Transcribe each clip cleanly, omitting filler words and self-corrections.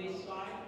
this slide.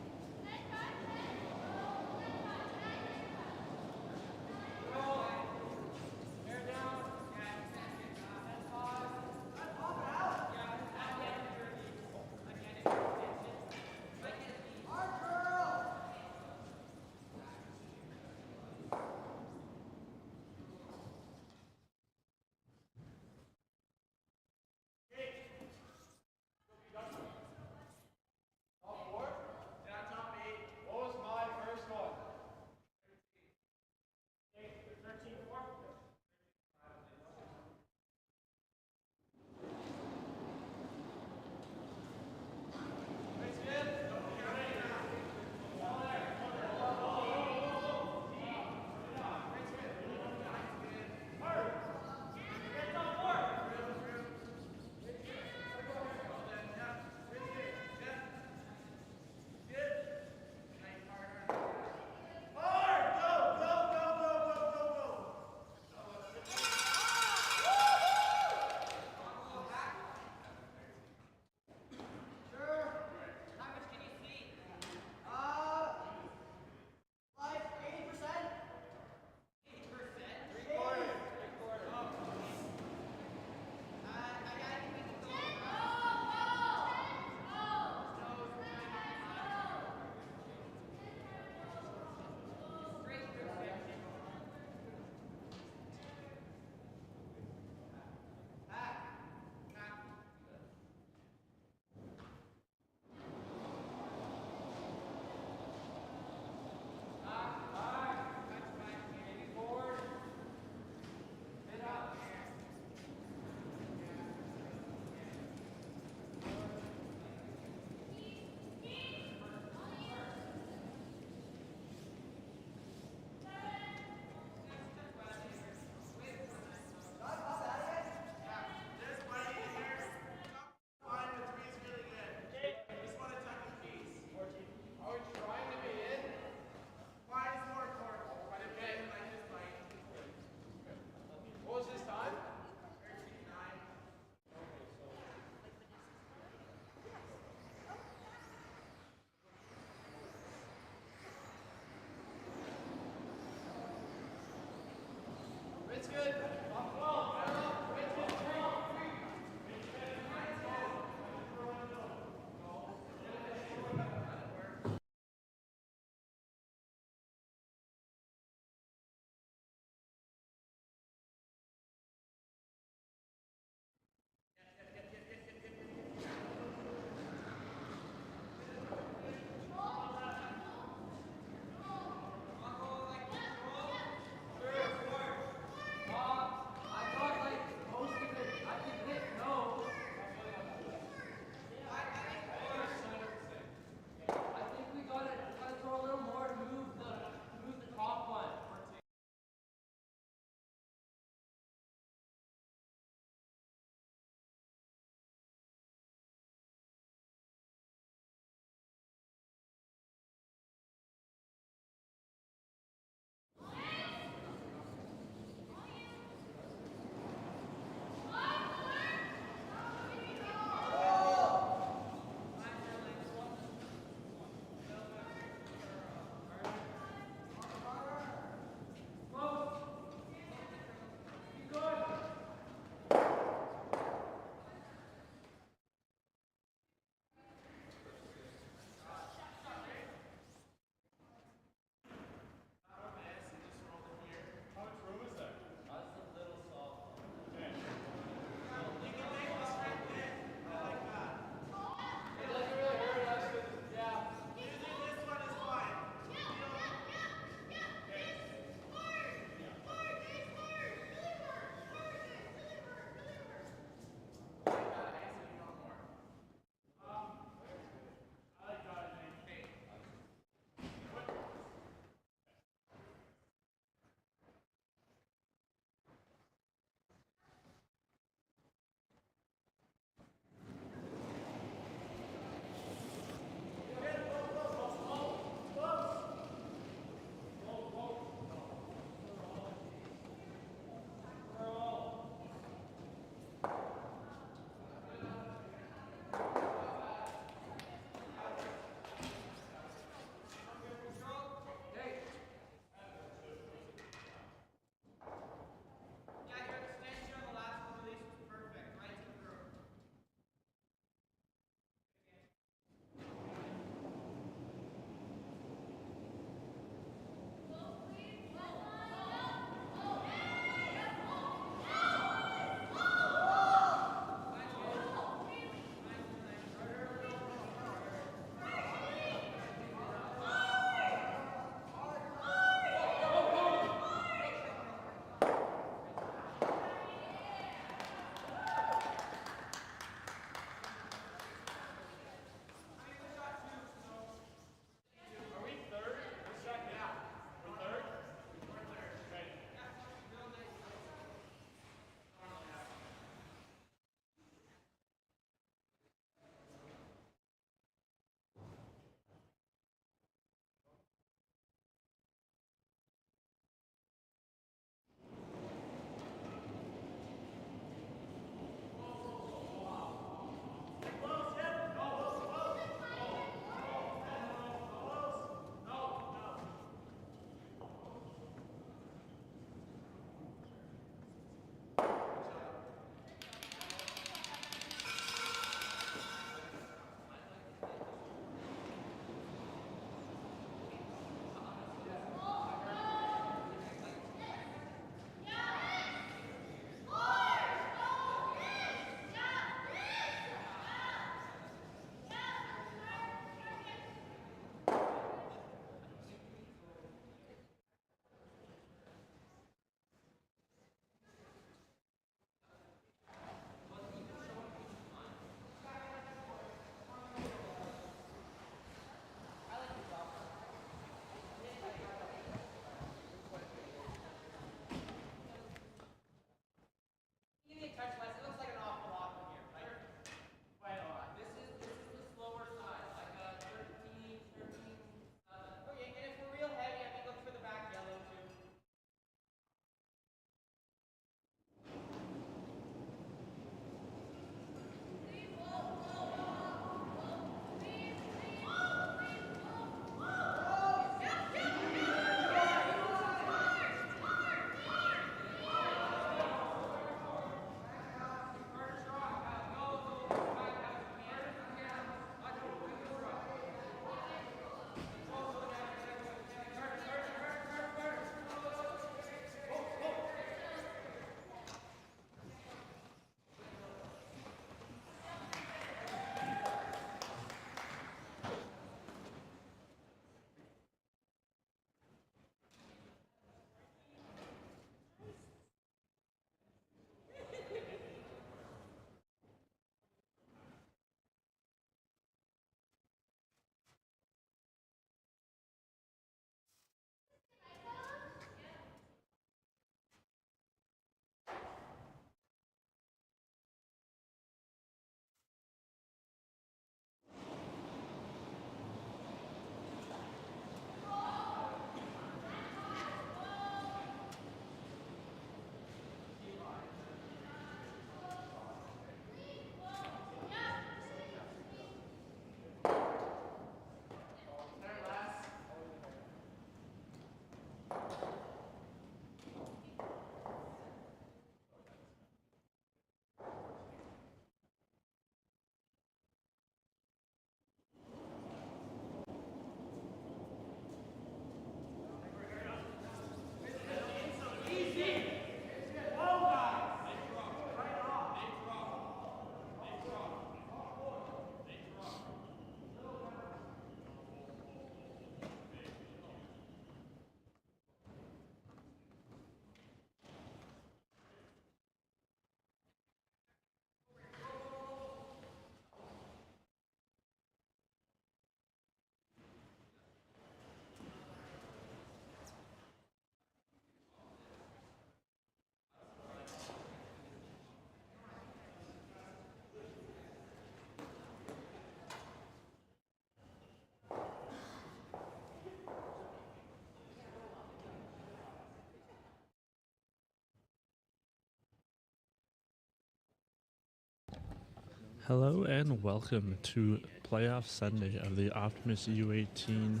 Hello and welcome to Playoff Sunday of the Optimist U18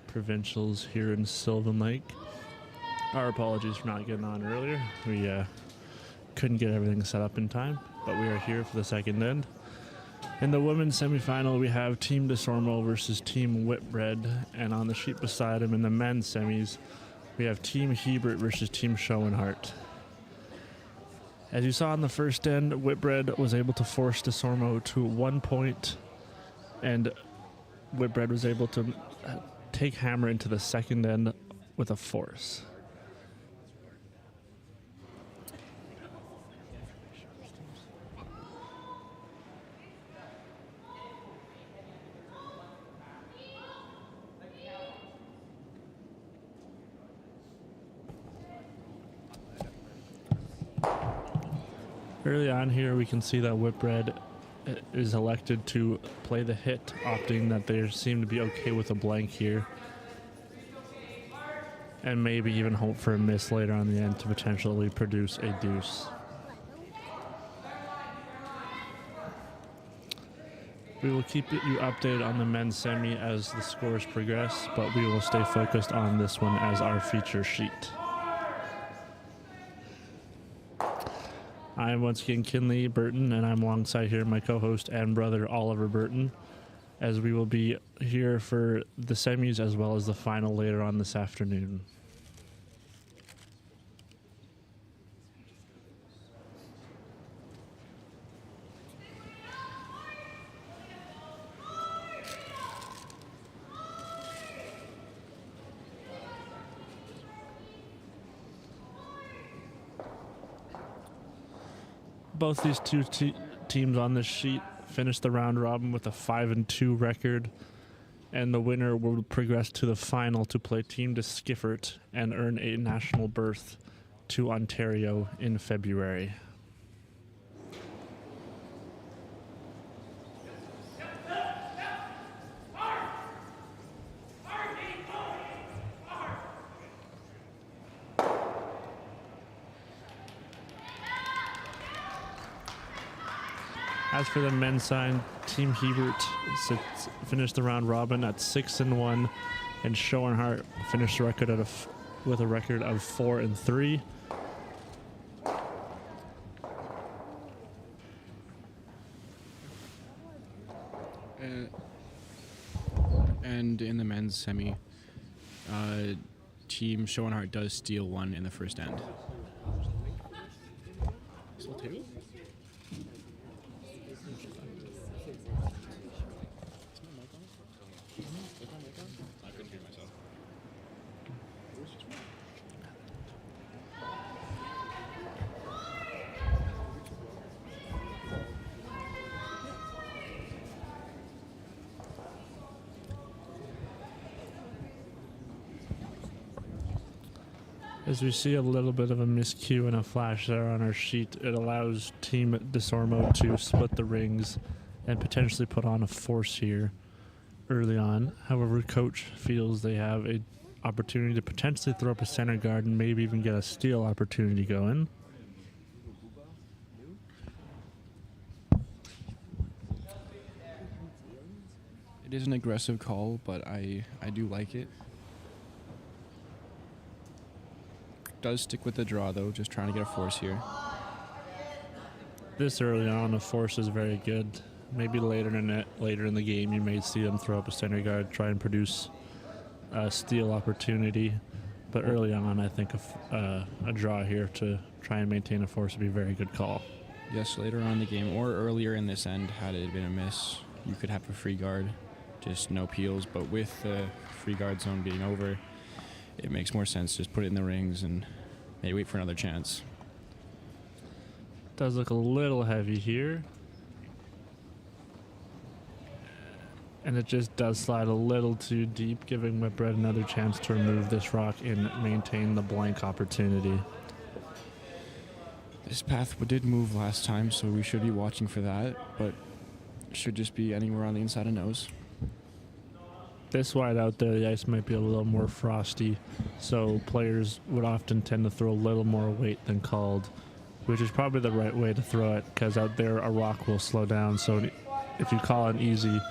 Provincials here in Sylvan Lake. Our apologies for not getting on earlier. We couldn't get everything set up in time, but we are here for the second end. In the women's semifinal, we have Team Desormeau versus Team Whitbread, and on the sheet beside him in the men's semis, we have Team Hebert versus Team Schoenhart. As you saw in the first end, Whitbread was able to force Desormeau to 1 point, and Whitbread was able to take Hammer into the second end with a force. Early on here, we can see that Whitbread is elected to play the hit, opting that they seem to be okay with a blank here. And maybe even hope for a miss later on the end to potentially produce a deuce. We will keep you updated on the men's semi as the scores progress, but we will stay focused on this one as our feature sheet. I'm once again Kinley Burton, and I'm alongside here my co-host and brother Oliver Burton, as we will be here for the semis as well as the final later on this afternoon. Both these two teams on this sheet finished the round robin with a 5-2 record, and the winner will progress to the final to play Team Deskiffert and earn a national berth to Ontario in February. As for the men's side, Team Hebert finished the round robin at 6-1, and Schoenhart finished the record with a record of 4-3. And in the men's semi, Team Schoenhart does steal one in the first end. Still two? I couldn't hear myself. As we see a little bit of a miscue and a flash there on our sheet, it allows Team Desormeau to split the rings and potentially put on a force here early on. However, coach feels they have an opportunity to potentially throw up a center guard and maybe even get a steal opportunity going. It is an aggressive call, but I do like it. Does stick with the draw, though, just trying to get a force here. This early on, a force is very good. Maybe later in the game, you may see them throw up a center guard, try and produce a steal opportunity. But early on, I think a draw here to try and maintain a force would be a very good call. Yes, later on in the game, or earlier in this end, had it been a miss, you could have a free guard, just no peels. But with the free guard zone being over, it makes more sense to just put it in the rings and maybe wait for another chance. Does look a little heavy here. And it just does slide a little too deep, giving Whitbread another chance to remove this rock and maintain the blank opportunity. This path did move last time, so we should be watching for that, but it should just be anywhere on the inside of nose. This wide out there, the ice might be a little more frosty, so players would often tend to throw a little more weight than called which is probably the right way to throw it, because out there a rock will slow down. So if you call an easy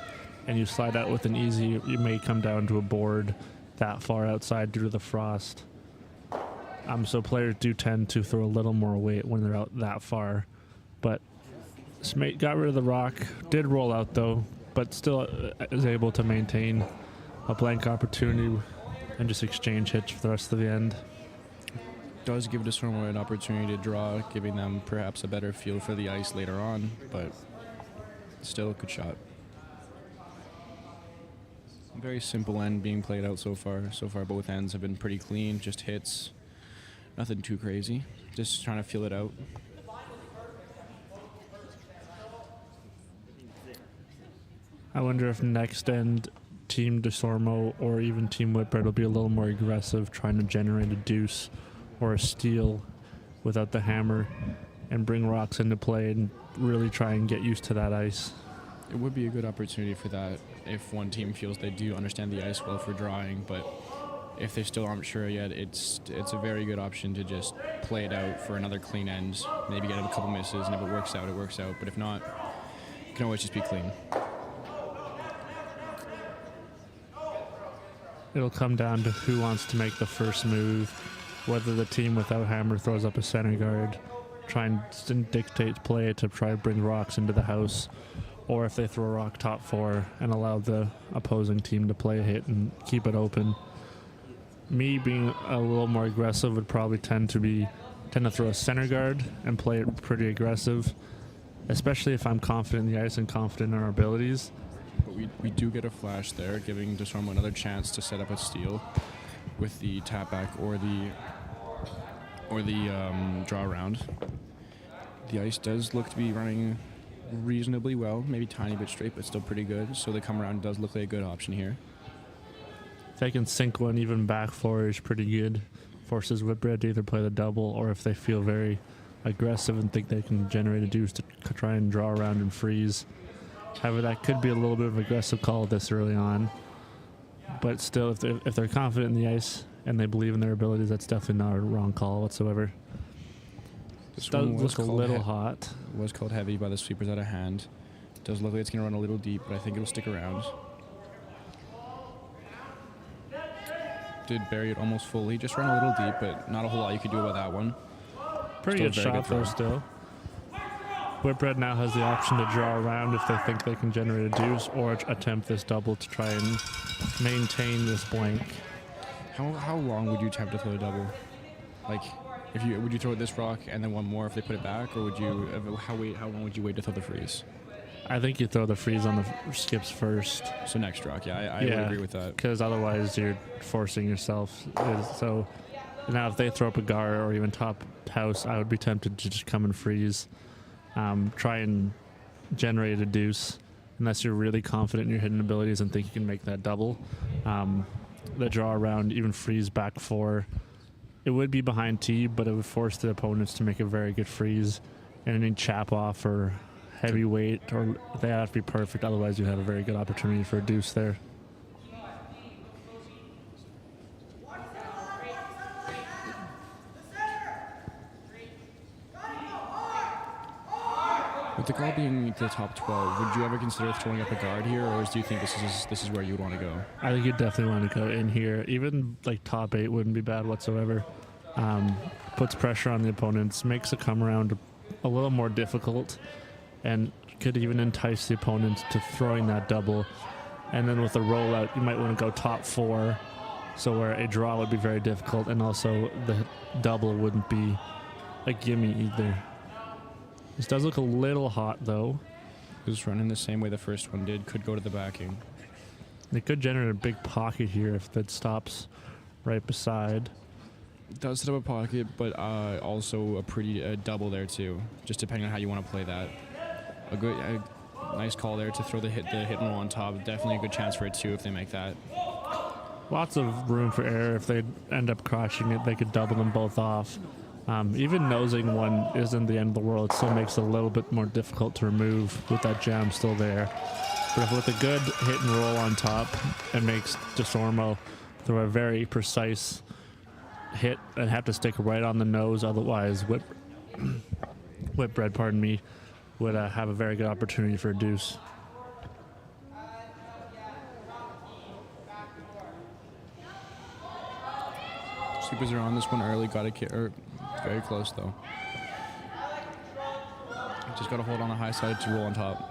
and you slide out with an easy, you may come down to a board that far outside due to the frost. So players do tend to throw a little more weight when they're out that far. But Smate got rid of the rock, did roll out though, but still is able to maintain a blank opportunity and just exchange hits for the rest of the end. Does give Desormeau an opportunity to draw, giving them perhaps a better feel for the ice later on, but still a good shot. Very simple end being played out so far. So far both ends have been pretty clean, just hits. Nothing too crazy. Just trying to feel it out. I wonder if next end Team Desormeau or even Team Whitbread will be a little more aggressive, trying to generate a deuce or a steal without the hammer and bring rocks into play and really try and get used to that ice. It would be a good opportunity for that if one team feels they do understand the ice well for drawing, but if they still aren't sure yet, it's a very good option to just play it out for another clean end, maybe get a couple misses, and if it works out, it works out, but if not, it can always just be clean. It'll come down to who wants to make the first move, whether the team without hammer throws up a center guard, try and dictate play to try to bring rocks into the house, or if they throw a rock top four and allow the opposing team to play a hit and keep it open. Me being a little more aggressive would probably tend to throw a center guard and play it pretty aggressive, especially if I'm confident in the ice and confident in our abilities. But we do get a flash there, giving Desormeau another chance to set up a steal with the tap back or the draw around. The ice does look to be running reasonably well, maybe tiny bit straight, but still pretty good. So the come around does look like a good option here. If they can sink one even back four is pretty good. Forces Whitbread to either play the double, or if they feel very aggressive and think they can generate a deuce, to try and draw around and freeze. However, that could be a little bit of an aggressive call this early on. But still, if they're confident in the ice and they believe in their abilities, that's definitely not a wrong call whatsoever. This does one look a little hot. Was called heavy by the sweepers out of hand. Does look like it's going to run a little deep, but I think it'll stick around. Did bury it almost fully. Just ran a little deep, but not a whole lot you could do about that one. Pretty good shot though still. Whitbread now has the option to draw around if they think they can generate a deuce, or attempt this double to try and maintain this blank. How long would you attempt to throw a double? Like, would you throw this rock and then one more if they put it back, or would you? How long would you wait to throw the freeze? I think you throw the freeze on the skips first. So next rock, I would agree with that. Because otherwise you're forcing yourself. So now if they throw up a guard or even top house, I would be tempted to just come and freeze. Try and generate a deuce, unless you're really confident in your hidden abilities and think you can make that double. The draw around, even freeze back four. It would be behind T, but it would force the opponents to make a very good freeze. And any chap off or heavy weight, or they have to be perfect, otherwise you have a very good opportunity for a deuce there. With the call being the top 12, would you ever consider throwing up a guard here, or do you think this is where you would want to go? I think you definitely want to go in here. Even like top 8 wouldn't be bad whatsoever. Puts pressure on the opponents, makes a come around a little more difficult, and could even entice the opponent to throwing that double. And then with a rollout, you might want to go top 4, so where a draw would be very difficult, and also the double wouldn't be a gimme either. This does look a little hot, though. It's running the same way the first one did. Could go to the backing. They could generate a big pocket here if it stops right beside. It does set up a pocket, but also a pretty double there, too. Just depending on how you want to play that. A nice call there to throw the hit and roll on top. Definitely a good chance for it, too, if they make that. Lots of room for error. If they end up crushing it, they could double them both off. Even nosing one isn't the end of the world. It still makes it a little bit more difficult to remove with that jam still there. But with a good hit and roll on top, it makes Desormeau throw a very precise hit and have to stick right on the nose. Otherwise, Whitbread, pardon me, would have a very good opportunity for a deuce. Sweepers are on this one early. Got to very close though. Just got to hold on the high side to roll on top.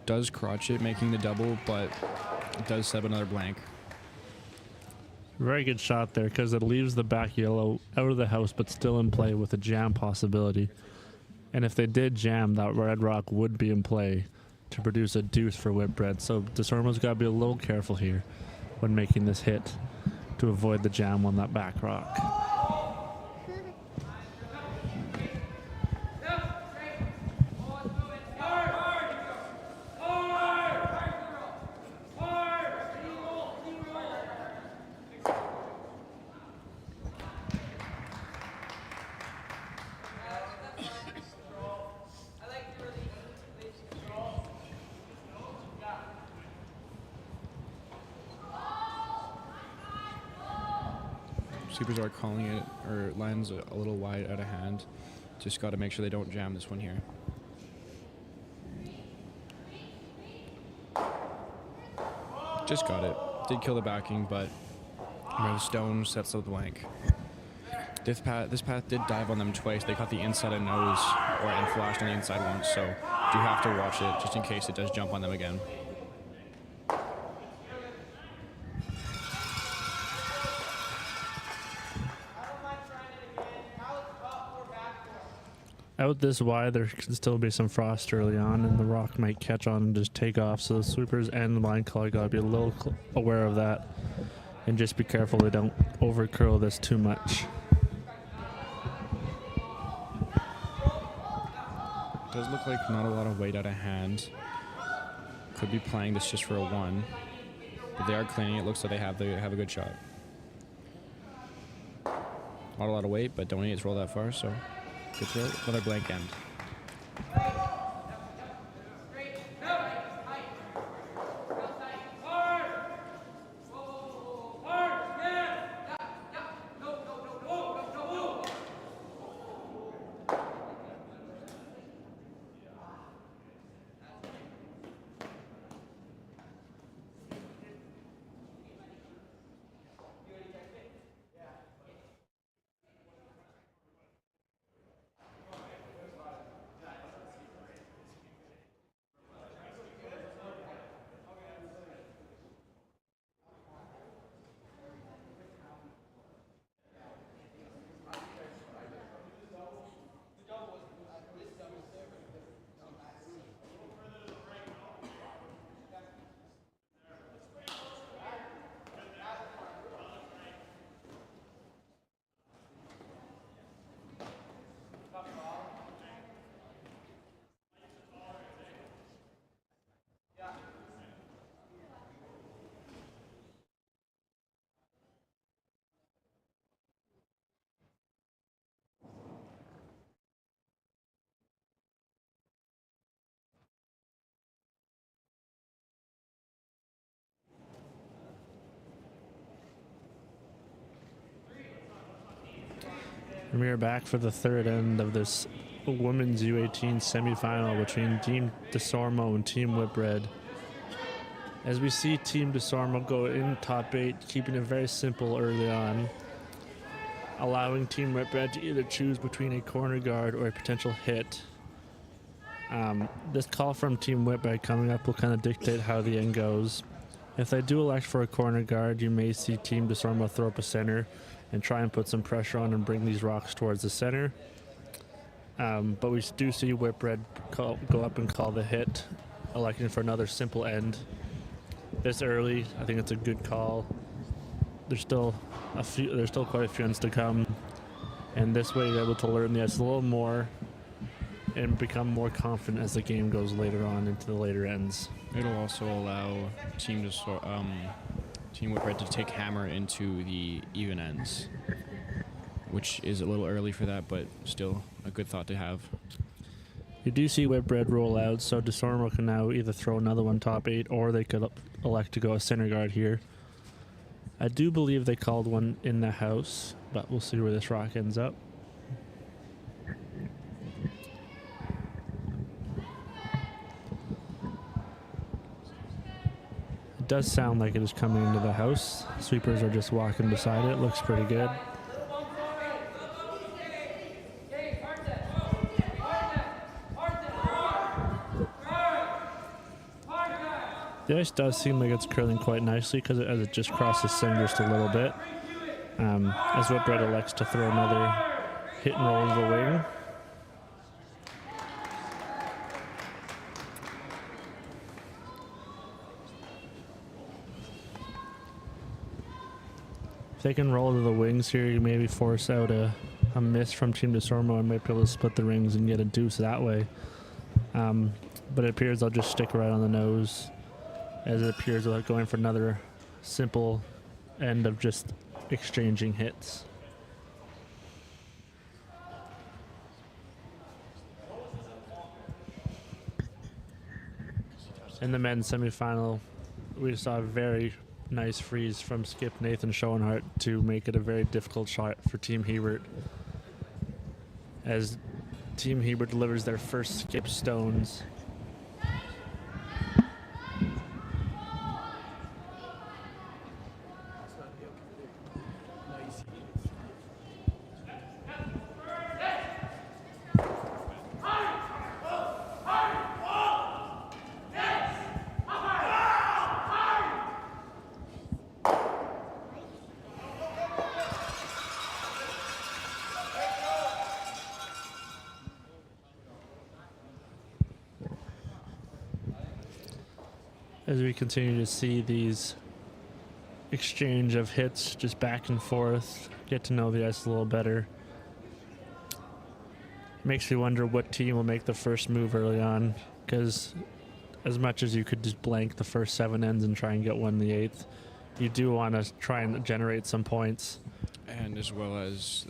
Does crotch it, making the double, but it does set up another blank. Very good shot there because it leaves the back yellow out of the house but still in play with a jam possibility. And if they did jam, that red rock would be in play to produce a deuce for Whitbread. So Desormeau's got to be a little careful here when making this hit to avoid the jam on that back rock. Sweepers are calling it, or lines a little wide out of hand. Just got to make sure they don't jam this one here. Just got it. Did kill the backing, but the stone sets up the blank. This path did dive on them twice. They caught the inside of nose and flashed on the inside once, so do have to watch it just in case it does jump on them again. Out this wide, there can still be some frost early on, and the rock might catch on and just take off. So the sweepers and the line caller got to be a little aware of that, and just be careful they don't over curl this too much. Does look like not a lot of weight out of hand. Could be playing this just for a one, but they are cleaning. It looks like they have a good shot. Not a lot of weight, but don't need to roll that far, so. Good throw, another blank end. We are back for the third end of this women's U18 semifinal between Team Desormeau and Team Whitbread. As we see Team Desormeau go in top 8, keeping it very simple early on, allowing Team Whitbread to either choose between a corner guard or a potential hit. This call from Team Whitbread coming up will kind of dictate how the end goes. If they do elect for a corner guard, you may see Team Desormeau throw up a center and try and put some pressure on and bring these rocks towards the center. But we do see Whitbread go up and call the hit, electing for another simple end. This early, I think it's a good call. There's still quite a few ends to come, and this way you're able to learn this a little more and become more confident as the game goes later on into the later ends. It'll also allow Team Whitbread to take hammer into the even ends, which is a little early for that, but still a good thought to have. You do see Whitbread roll out, so Desormeau can now either throw another one top 8 or they could elect to go a center guard here. I do believe they called one in the house, but we'll see where this rock ends up. It does sound like it is coming into the house. Sweepers are just walking beside it. Looks pretty good. The ice does seem like it's curling quite nicely because as it just crosses center just a little bit. As Whitbread elects to throw another hit and roll to the wing. If they can roll to the wings here, you maybe force out a miss from Team Desormeau and might be able to split the rings and get a deuce that way. But it appears they'll just stick right on the nose, as it appears they're going for another simple end of just exchanging hits. In the men's semifinal, we saw a very nice freeze from skip Nathan Schoenhart to make it a very difficult shot for Team Hebert, as Team Hebert delivers their first skip stones. As we continue to see these exchange of hits just back and forth, get to know the ice a little better. Makes me wonder what team will make the first move early on, because as much as you could just blank the first 7 ends and try and get one in the 8th, you do want to try and generate some points. And as well as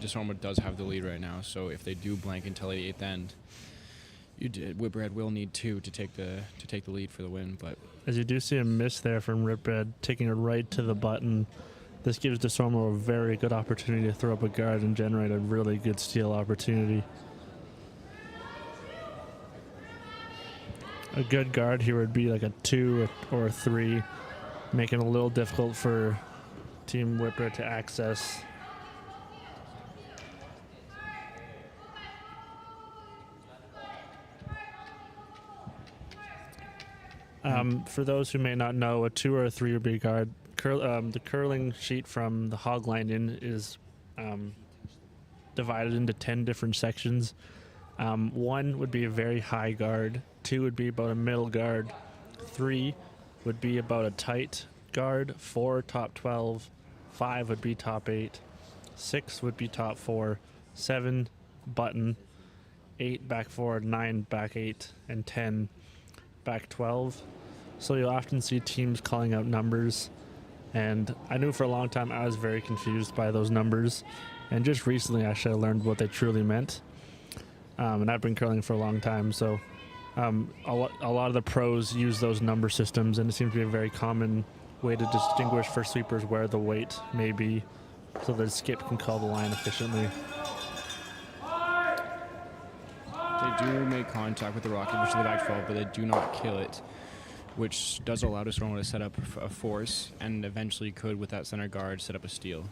Desormeau does have the lead right now, so if they do blank until the 8th end, Whitbread will need 2 to take the lead for the win. But as you do see a miss there from Whitbread, taking it right to the button, this gives Desormeau a very good opportunity to throw up a guard and generate a really good steal opportunity. A good guard here would be like a 2 or a 3, making it a little difficult for Team Whitbread to access. For those who may not know, a 2 or a 3 would be a guard. The curling sheet from the hog line in is divided into 10 different sections. 1 would be a very high guard, 2 would be about a middle guard, 3 would be about a tight guard, 4 top 12, 5 would be top 8, 6 would be top 4, 7 button, 8 back 4, 9 back 8, and 10 back 12. So you'll often see teams calling out numbers, and I knew for a long time I was very confused by those numbers, and just recently actually I learned what they truly meant. And I've been curling for a long time, so a lot of the pros use those number systems, and it seems to be a very common way to distinguish for sweepers where the weight may be, so that skip can call the line efficiently. they do make contact with the rocket, which is the back 12, but they do not kill it, which does allow Desormeau to set up a force, and eventually could, with that center guard, set up a steal.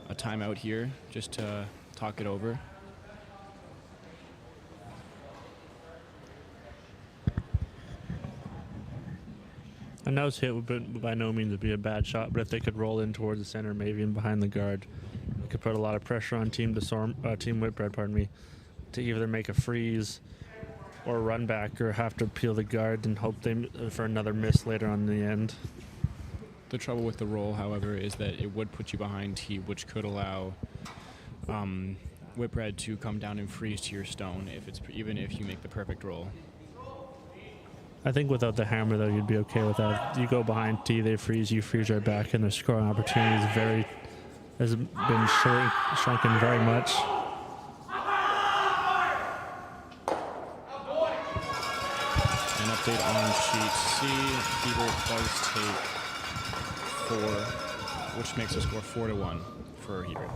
A timeout here, just to talk it over. A nose hit would by no means be a bad shot, but if they could roll in towards the center, maybe even behind the guard, it could put a lot of pressure on Team Whitbread, to either make a freeze or run back, or have to peel the guard and hope for another miss later on in the end. The trouble with the roll, however, is that it would put you behind T, which could allow Whitbread to come down and freeze to your stone, even if you make the perfect roll. I think without the hammer, though, you'd be okay with that. You go behind T, they freeze, you freeze right back, and the scoring opportunity has been shrunken very much. An update on sheet C. Hebert does take 4, which makes the score 4-1. for a heater.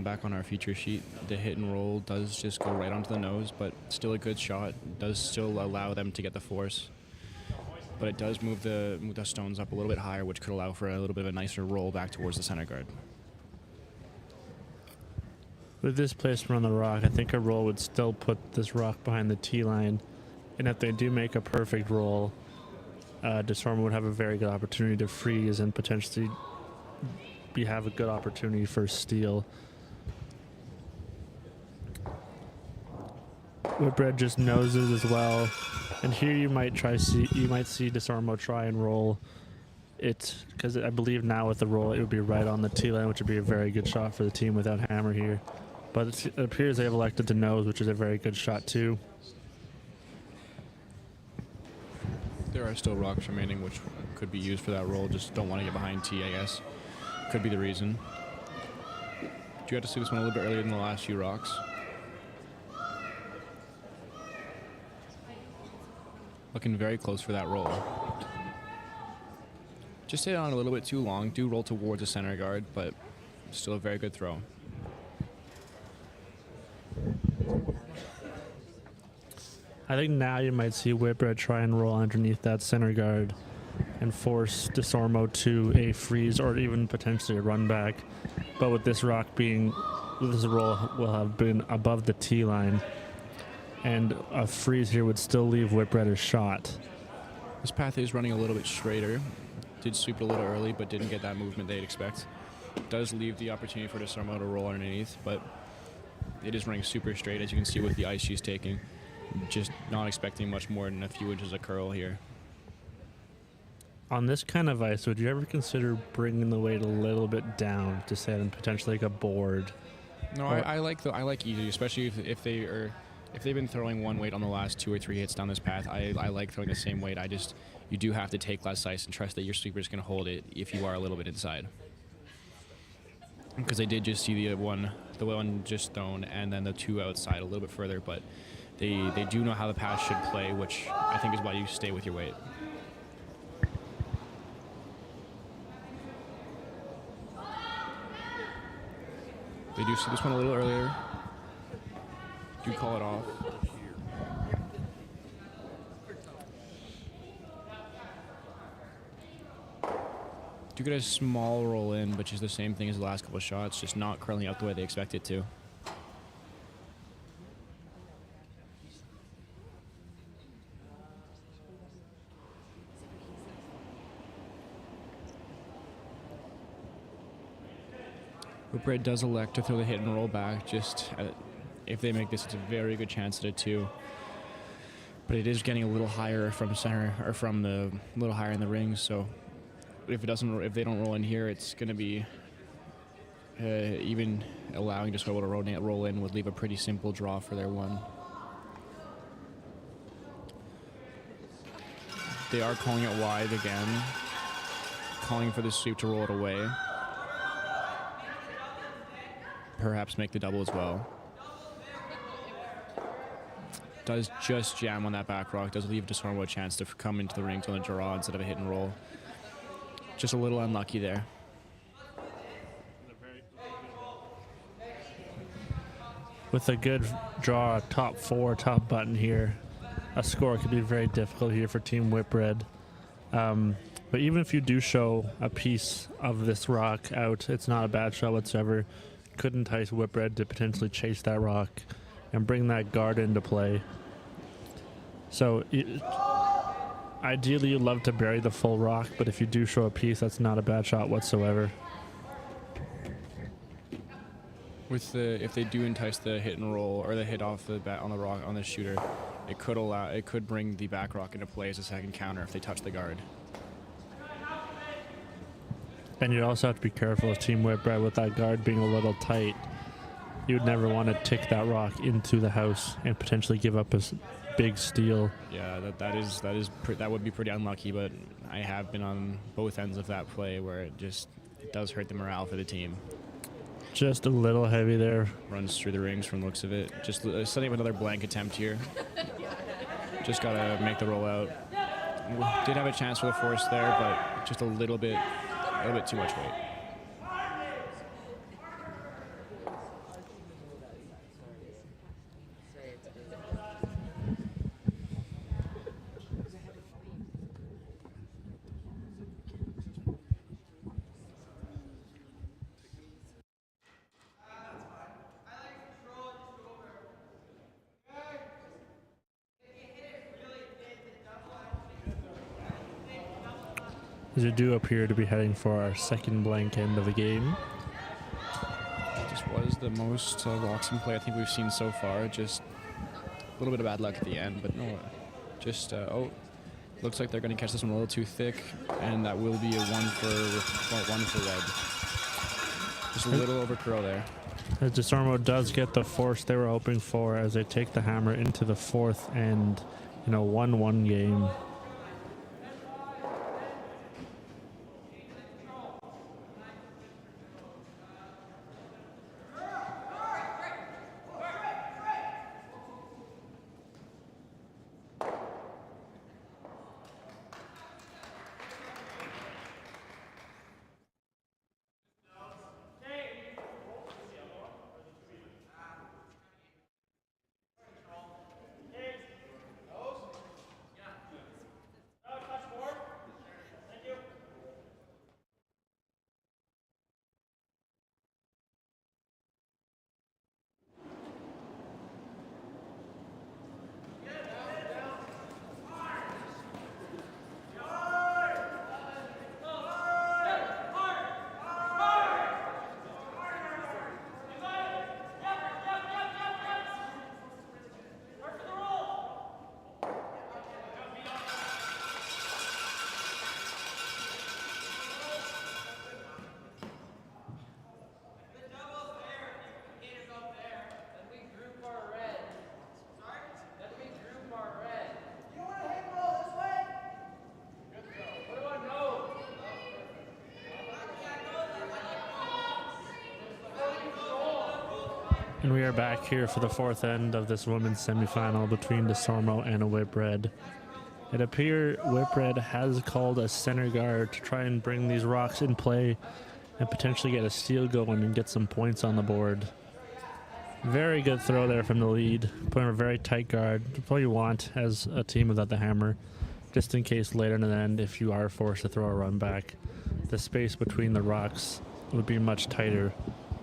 Back on our feature sheet, the hit and roll does just go right onto the nose, but still a good shot. Does still allow them to get the force, but it does move the stones up a little bit higher, which could allow for a little bit of a nicer roll back towards the center guard. With this placement on the rock, I think a roll would still put this rock behind the tee line, and if they do make a perfect roll, Desormeau would have a very good opportunity to freeze and potentially have a good opportunity for steal. Whitbread just noses as well, and here you might see Desormeau try and roll it, because I believe now with the roll it would be right on the tee line, which would be a very good shot for the team without hammer here. But it appears they have elected to nose, which is a very good shot too. There are still rocks remaining, which could be used for that roll. Just don't want to get behind tee, I guess. Could be the reason. You got to see this one a little bit earlier than the last few rocks. Looking very close for that roll. Just hit on a little bit too long. Do roll towards the center guard, but still a very good throw. I think now you might see Whitbread try and roll underneath that center guard and force Desormeau to a freeze or even potentially a run back. But with this rock being, this roll will have been above the tee line, and a freeze here would still leave Whitbread a shot. This path is running a little bit straighter. Did sweep it a little early, but didn't get that movement they'd expect. Does leave the opportunity for Desormeau to roll underneath, but it is running super straight, as you can see with the ice she's taking. Just not expecting much more than a few inches of curl here. On this kind of ice, would you ever consider bringing the weight a little bit down to say on potentially like a board? No, I like easy, especially if they've been throwing one weight on the last 2 or 3 hits down this path. I like throwing the same weight. You do have to take less ice and trust that your sweeper is going to hold it if you are a little bit inside. Because I did just see the one just thrown, and then the two outside a little bit further, but they do know how the pass should play, which I think is why you stay with your weight. They do see this one a little earlier. Do call it off. Do get a small roll in, which is the same thing as the last couple of shots, just not curling out the way they expect it to. Whitbread does elect to throw the hit and roll back. If they make this, it's a very good chance at a 2. But it is getting a little higher from center, or from the little higher in the rings. So if they don't roll in here, it's going to be even allowing Desormeau to roll in would leave a pretty simple draw for their one. They are calling it wide again, calling for the sweep to roll it away. Perhaps make the double as well. Does just jam on that back rock. Does leave Desormeau a chance to come into the rings on a draw instead of a hit and roll. Just a little unlucky there. With a good draw, top 4, top button here, a score could be very difficult here for Team Whitbread. But even if you do show a piece of this rock out, it's not a bad shot whatsoever. Could entice Whitbread to potentially chase that rock and bring that guard into play. So ideally you'd love to bury the full rock, but if you do show a piece, that's not a bad shot whatsoever. If they do entice the hit and roll or the hit off the bat on the rock on the shooter, it could bring the back rock into play as a second counter if they touch the guard. And you also have to be careful as Team Whitbread with that guard being a little tight. You would never want to tick that rock into the house and potentially give up a big steal. Yeah, that would be pretty unlucky, but I have been on both ends of that play where it does hurt the morale for the team. Just a little heavy there. Runs through the rings from the looks of it. Just setting up another blank attempt here. Just got to make the roll out. did have a chance for the force there, but just a little bit too much weight. As we do appear to be heading for our second blank end of the game. Just was the most rocks in play I think we've seen so far. Just a little bit of bad luck at the end, but no, just looks like they're going to catch this one a little too thick, and that will be a one for red. Just a little over curl there. As Desormeau does get the force they were hoping for as they take the hammer into the fourth end in a 1-1 game. And we are back here for the fourth end of this women's semifinal between Desormeau and Whitbread. It appears Whitbread has called a center guard to try and bring these rocks in play and potentially get a steal going and get some points on the board. Very good throw there from the lead. Putting a very tight guard. What you want as a team without the hammer, just in case later in the end, if you are forced to throw a run back, the space between the rocks would be much tighter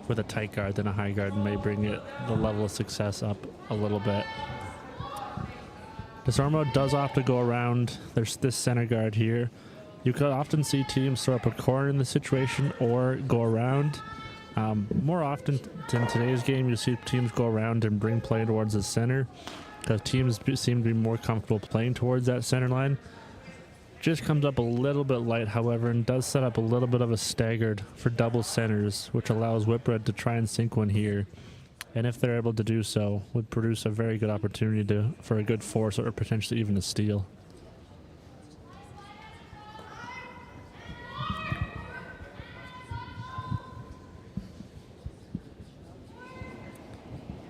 with a tight guard than a high guard, and may bring the level of success up a little bit. Desormeau does opt to go around. There's this center guard here. You could often see teams throw up a corner in the situation or go around. More often in today's game, you see teams go around and bring play towards the center because teams seem to be more comfortable playing towards that center line. Just comes up a little bit light, however, and does set up a little bit of a staggered for double centers, which allows Whitbread to try and sink one here. And if they're able to do so, would produce a very good opportunity for a good force or potentially even a steal.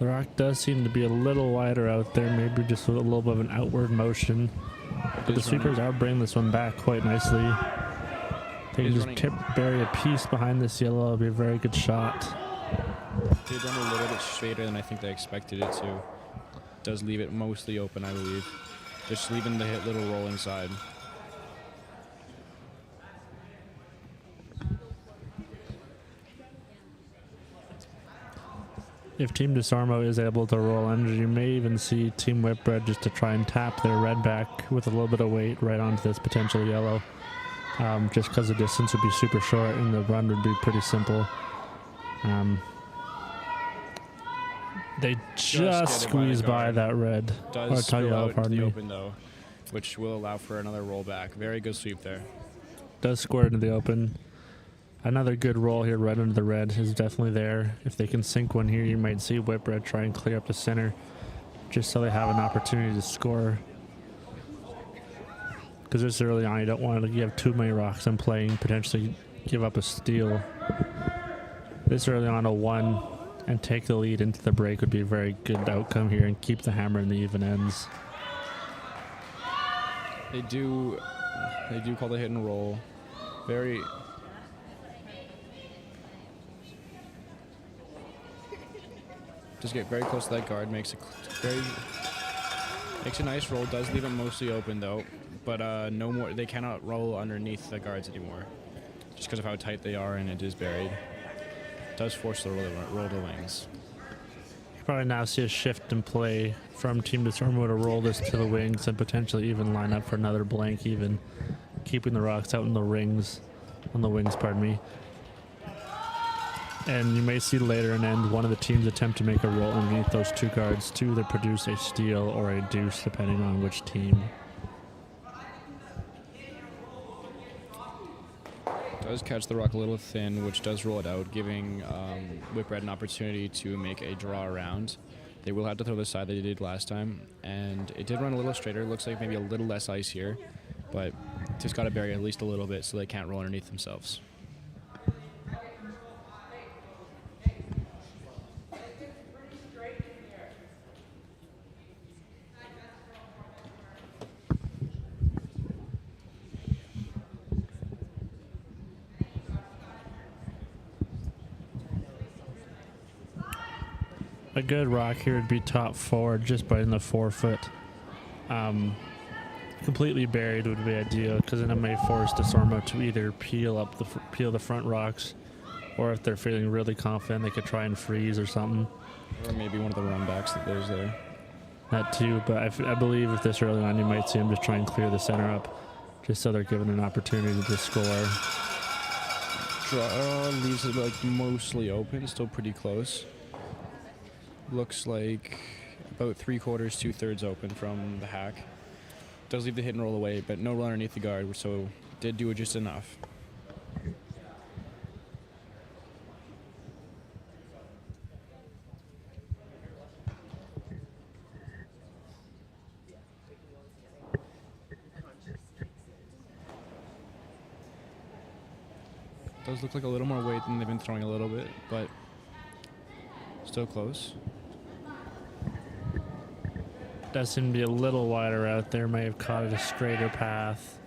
The rock does seem to be a little wider out there, maybe just with a little bit of an outward motion. But the sweepers are bringing this one back quite nicely. They can just bury a piece behind this yellow. It'll be a very good shot. Did run a little bit straighter than I think they expected it to. Does leave it mostly open, I believe. Just leaving the little roll inside. If Team Desormeau is able to roll under, you may even see Team Whitbread just to try and tap their red back with a little bit of weight right onto this potential yellow. Just because the distance would be super short and the run would be pretty simple. They just squeeze by that red. Does spill out into the open though, which will allow for another roll back. Very good sweep there. Does square into the open. Another good roll here right under the red is definitely there. If they can sink one here, you might see Whitbread try and clear up the center just so they have an opportunity to score. Because this early on, you don't want to have too many rocks in play and potentially give up a steal. This early on, a one and take the lead into the break would be a very good outcome here and keep the hammer in the even ends. They do call the hit and roll. Very. Just get very close to that guard. Makes a nice roll. Does leave it mostly open though, but no more. They cannot roll underneath the guards anymore, just because of how tight they are, and it is buried. Does force the roll to the wings. You probably now see a shift in play from Team Desormeau to roll this to the wings and potentially even line up for another blank, even keeping the rocks out in the rings, on the wings, pardon me. And you may see later in end one of the teams attempt to make a roll underneath those two guards to either produce a steal or a deuce, depending on which team. Does catch the rock a little thin, which does roll it out, giving Whitbread an opportunity to make a draw around. They will have to throw the side that they did last time, and it did run a little straighter. Looks like maybe a little less ice here, but just got to bury at least a little bit so they can't roll underneath themselves. A good rock here would be top forward, just by in the 4 foot. Completely buried would be ideal, because then it may force Desormeau to either peel the front rocks, or if they're feeling really confident, they could try and freeze or something. Or maybe one of the runbacks that there's there. That too, but I believe if this early on, you might see them just try and clear the center up, just so they're given an opportunity to just score. Draw leaves it like mostly open, still pretty close. Looks like about 3/4, 2/3 open from the hack. Does leave the hit and roll away, but no roll underneath the guard, so did do it just enough. Does look like a little more weight than they've been throwing a little bit, but still close. Does seem to be a little wider out there. May have caught it a straighter path.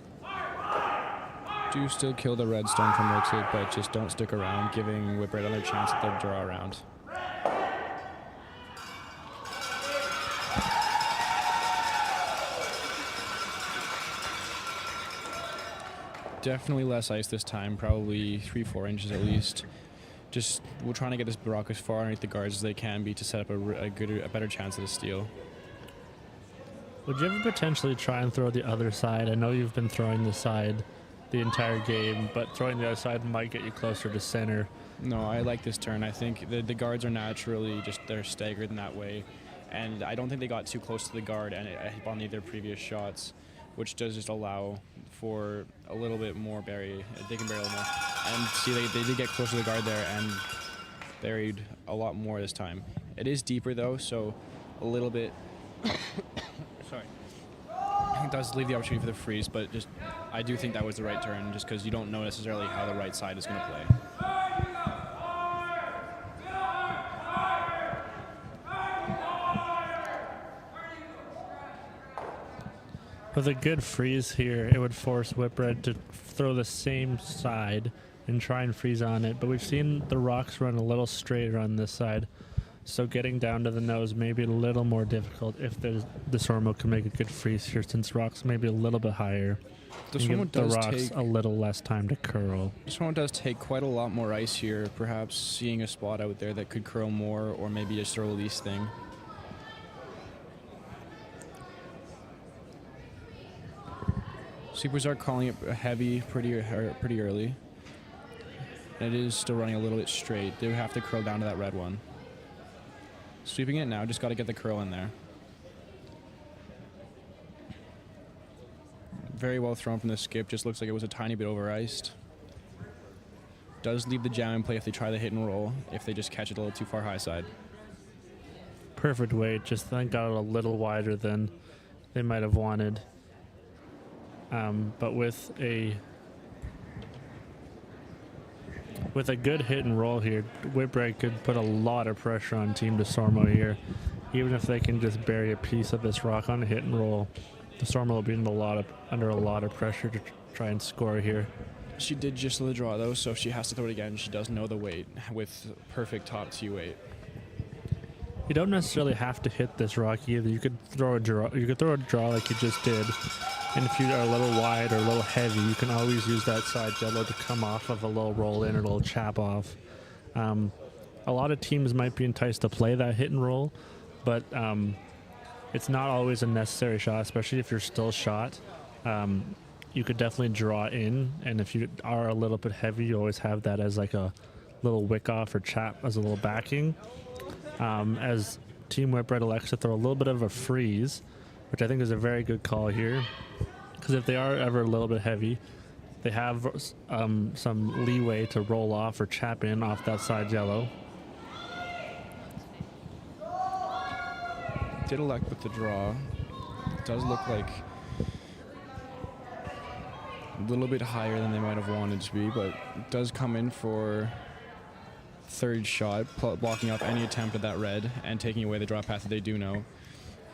Do still kill the redstone from exit, but just don't stick around, giving Whitbread another chance at the draw around. Definitely less ice this time, probably 3-4 inches at least. Just we're trying to get this rock as far underneath the guards as they can be to set up a better chance at a steal. Would you ever potentially try and throw the other side? I know you've been throwing the side the entire game, but throwing the other side might get you closer to center. No, I like this turn. I think the guards are naturally they're staggered in that way, and I don't think they got too close to the guard and on any of their previous shots, which does just allow for a little bit more bury. They can bury a little more. And see, they did get close to the guard there and buried a lot more this time. It is deeper though, so a little bit. Sorry. It does leave the opportunity for the freeze, but just I do think that was the right turn, just because you don't know necessarily how the right side is going to play. With a good freeze here, it would force Whitbread to throw the same side and try and freeze on it, but we've seen the rocks run a little straighter on this side, so getting down to the nose may be a little more difficult if the Desormeau can make a good freeze here, since rocks may be a little bit higher. Desormeau the does rocks take a little less time to curl. Desormeau does take quite a lot more ice here, perhaps seeing a spot out there that could curl more, or maybe just a release thing. Sweepers are calling it heavy pretty early. And it is still running a little bit straight. They would have to curl down to that red one. Sweeping it now, just got to get the curl in there. Very well thrown from the skip, just looks like it was a tiny bit over iced. Does leave the jam in play if they try the hit and roll, if they just catch it a little too far high side. Perfect weight, just then got it a little wider than they might have wanted. But with a good hit and roll here, Whitbread could put a lot of pressure on Team Desormeau here. Even if they can just bury a piece of this rock on a hit and roll, Desormeau will be under a lot of pressure to try and score here. She did just the draw though, so if she has to throw it again, she does know the weight with perfect top T weight. You don't necessarily have to hit this rock either. You could throw a draw. You could throw a draw like you just did, and if you are a little wide or a little heavy, you can always use that side jello to come off of a little roll in or a little chap off. A lot of teams might be enticed to play that hit and roll, but it's not always a necessary shot, especially if you're still shot. You could definitely draw in, and if you are a little bit heavy, you always have that as like a little wick off or chap as a little backing. As Team Whitbread elects to throw a little bit of a freeze, which I think is a very good call here, because if they are ever a little bit heavy, they have some leeway to roll off or chap in off that side yellow. Did elect with the draw. It does look like a little bit higher than they might have wanted to be, but it does come in for third shot, blocking off any attempt at that red and taking away the draw path that they do know.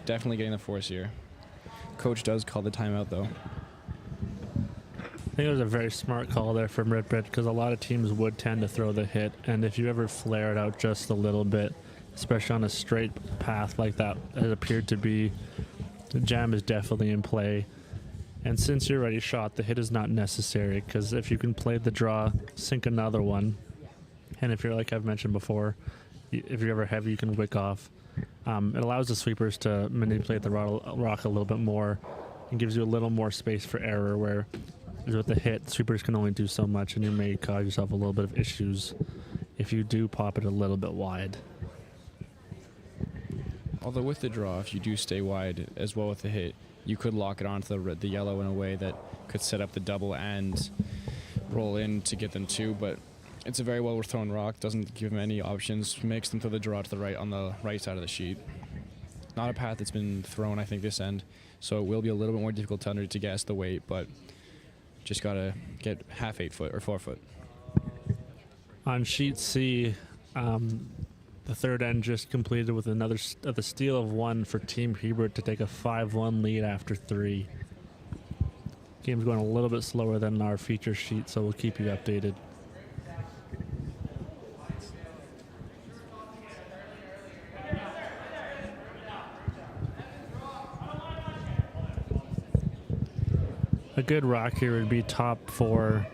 Definitely getting the force here. Coach does call the timeout though. I think it was a very smart call there from Whitbread, because a lot of teams would tend to throw the hit, and if you ever flare it out just a little bit, especially on a straight path like that it appeared to be, the jam is definitely in play. And since you're already shot, the hit is not necessary, because if you can play the draw, sink another one, and if you're, like I've mentioned before, if you're ever heavy, you can wick off. It allows the sweepers to manipulate the rock a little bit more and gives you a little more space for error, where with the hit, sweepers can only do so much, and you may cause yourself a little bit of issues if you do pop it a little bit wide. Although with the draw, if you do stay wide as well with the hit, you could lock it onto the yellow in a way that could set up the double and roll in to get them two, but it's a very well thrown rock, doesn't give them any options, makes them throw the draw to the right on the right side of the sheet. Not a path that's been thrown, I think, this end, so it will be a little bit more difficult to guess the weight, but just gotta get half 8 foot or 4 foot. On sheet C, the third end just completed with another the steal of 1 for Team Hebert to take a 5-1 lead after 3. Game's going a little bit slower than our feature sheet, so we'll keep you updated. A good rock here would be top 4,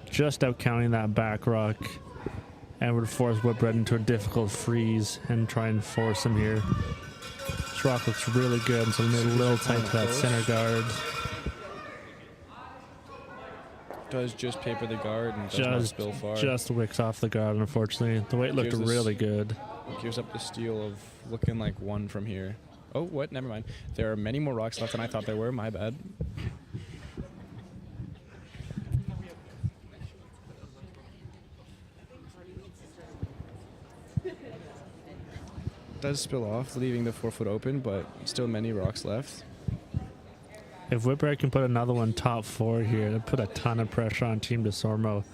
just out counting that back rock, and would force Whitbread into a difficult freeze and try and force him here. This rock looks really good, so we made a little tight to that center guard. Does just paper the guard and does not spill far. Just wicks off the guard, unfortunately. The weight looked really good. Gives up the steal of looking like 1 from here. Oh, what? Never mind. There are many more rocks left than I thought there were. My bad. Does spill off, leaving the 4 foot open, but still many rocks left. If Whitbread can put another one top 4 here, it'd put a ton of pressure on Team Desormeau. It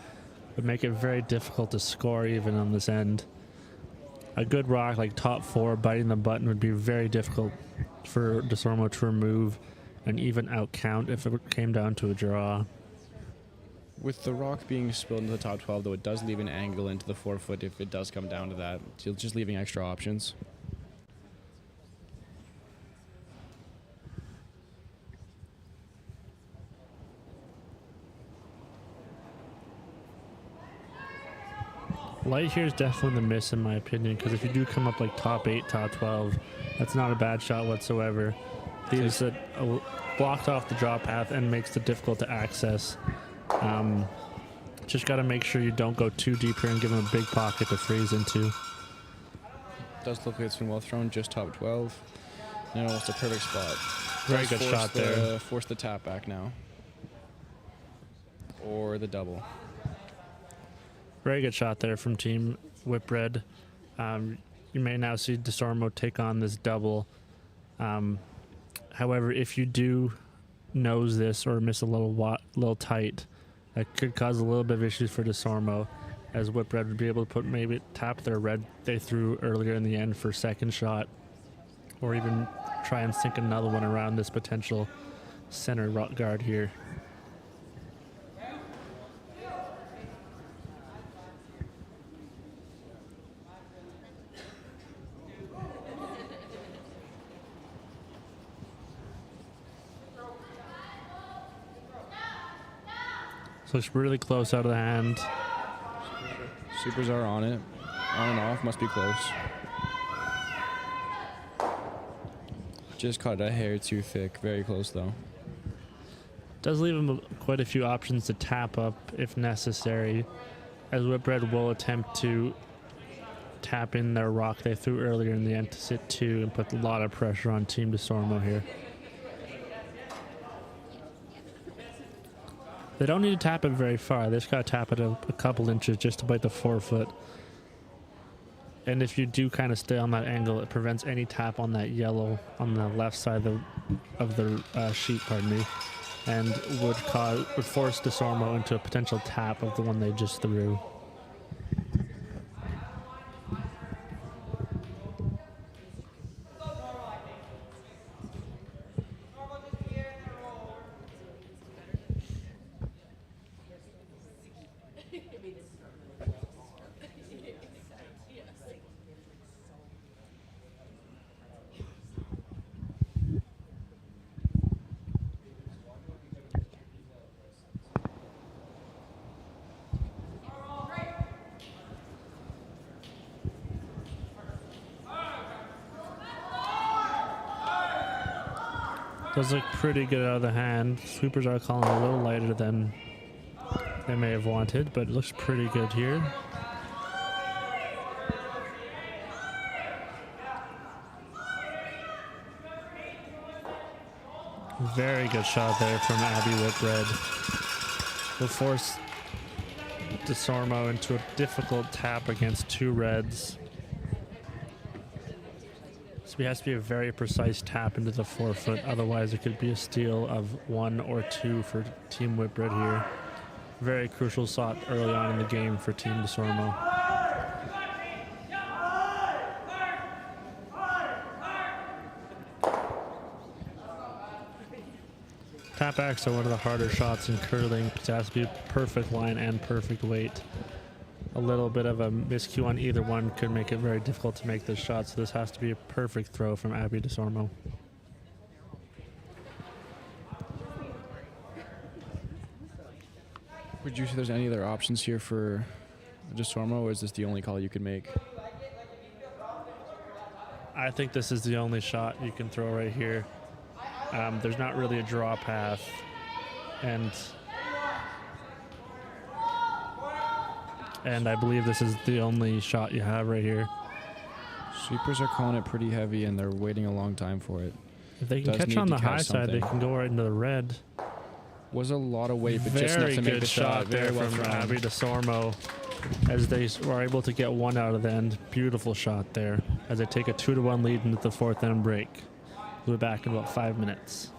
would make it very difficult to score even on this end. A good rock like top 4 biting the button would be very difficult for Desormeau to remove and even out count if it came down to a draw. With the rock being spilled into the top 12, though, it does leave an angle into the 4 foot if it does come down to that. So just leaving extra options. Light here is definitely the miss in my opinion, because if you do come up like top 8, top 12, that's not a bad shot whatsoever. Leaves it blocked off the draw path and makes it difficult to access. Just got to make sure you don't go too deep here and give him a big pocket to freeze into. Does look like it's been well thrown, just top 12. And almost a perfect spot. Very good shot there. Force the tap back now. Or the double. Very good shot there from Team Whitbread. You may now see Desormeau take on this double. However, if you do nose this or miss a little tight, that could cause a little bit of issues for Desormeau, as Whitbread would be able to tap their red they threw earlier in the end for second shot, or even try and sink another one around this potential center guard here. So it's really close out of the hand. Supers are on it. On and off, must be close. Just caught a hair too thick. Very close, though. Does leave him quite a few options to tap up if necessary, as Whitbread will attempt to tap in their rock they threw earlier in the end to sit 2 and put a lot of pressure on Team Desormeau here. They don't need to tap it very far. They just got to tap it a couple inches just to bite the forefoot. And if you do kind of stay on that angle, it prevents any tap on that yellow on the left side of the sheet, pardon me, and would force Desormeau into a potential tap of the one they just threw. Does look pretty good out of the hand. Sweepers are calling a little lighter than they may have wanted, but it looks pretty good here. Very good shot there from Abby Whitbread. Will force Desormeau into a difficult tap against 2 reds. So it has to be a very precise tap into the forefoot, otherwise it could be a steal of 1 or 2 for Team Whitbread here. Very crucial shot early on in the game for Team Desormeau. Tap backs are one of the harder shots in curling. It has to be perfect line and perfect weight. A little bit of a miscue on either one could make it very difficult to make this shot, so this has to be a perfect throw from Abby Desormeau. Would you say there's any other options here for Desormeau, or is this the only call you could make? I think this is the only shot you can throw right here. There's not really a draw path, and I believe this is the only shot you have right here. Sweepers are calling it pretty heavy, and they're waiting a long time for it. If they can catch on the high side, they can go right into the red. Was a lot lot but just enough to make the shot. Very good shot there from Abby Desormeau, as they were able to get 1 out of the end. Beautiful shot there, as they take a 2-1 lead into the 4th end break. We'll be back in about 5 minutes.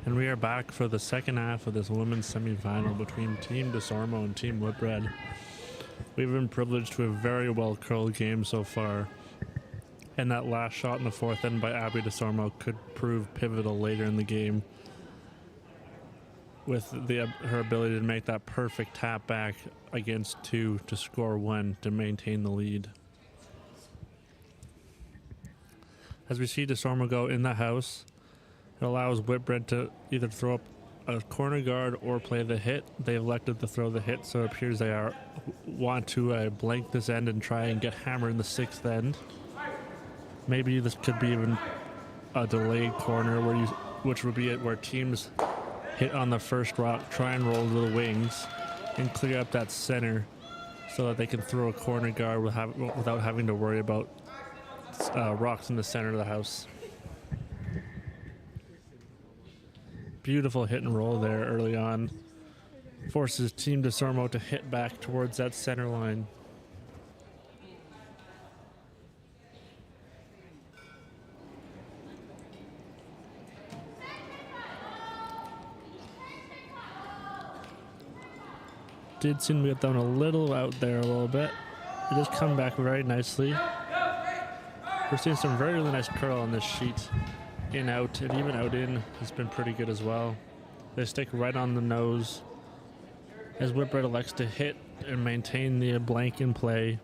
And we are back for the second half of this women's semifinal between Team Desormeau and Team Whitbread. We've been privileged to a very well-curled game so far. And that last shot in the fourth end by Abby Desormeau could prove pivotal later in the game, with her ability to make that perfect tap back against 2 to score 1 to maintain the lead. As we see Desormeau go in the house, it allows Whitbread to either throw up a corner guard or play the hit. They elected to throw the hit, so it appears they want to blank this end and try and get hammered in the sixth end. Maybe this could be even a delayed corner which would be it, where teams hit on the first rock, try and roll to the wings, and clear up that center so that they can throw a corner guard without having to worry about rocks in the center of the house. Beautiful hit and roll there early on. Forces Team Desormeau to hit back towards that center line. Did seem to get down a little out there a little bit. It just come back very nicely. We're seeing some very really nice curl on this sheet. In out and even out in has been pretty good as well. They stick right on the nose as Whitbread elects to hit and maintain the blank in play.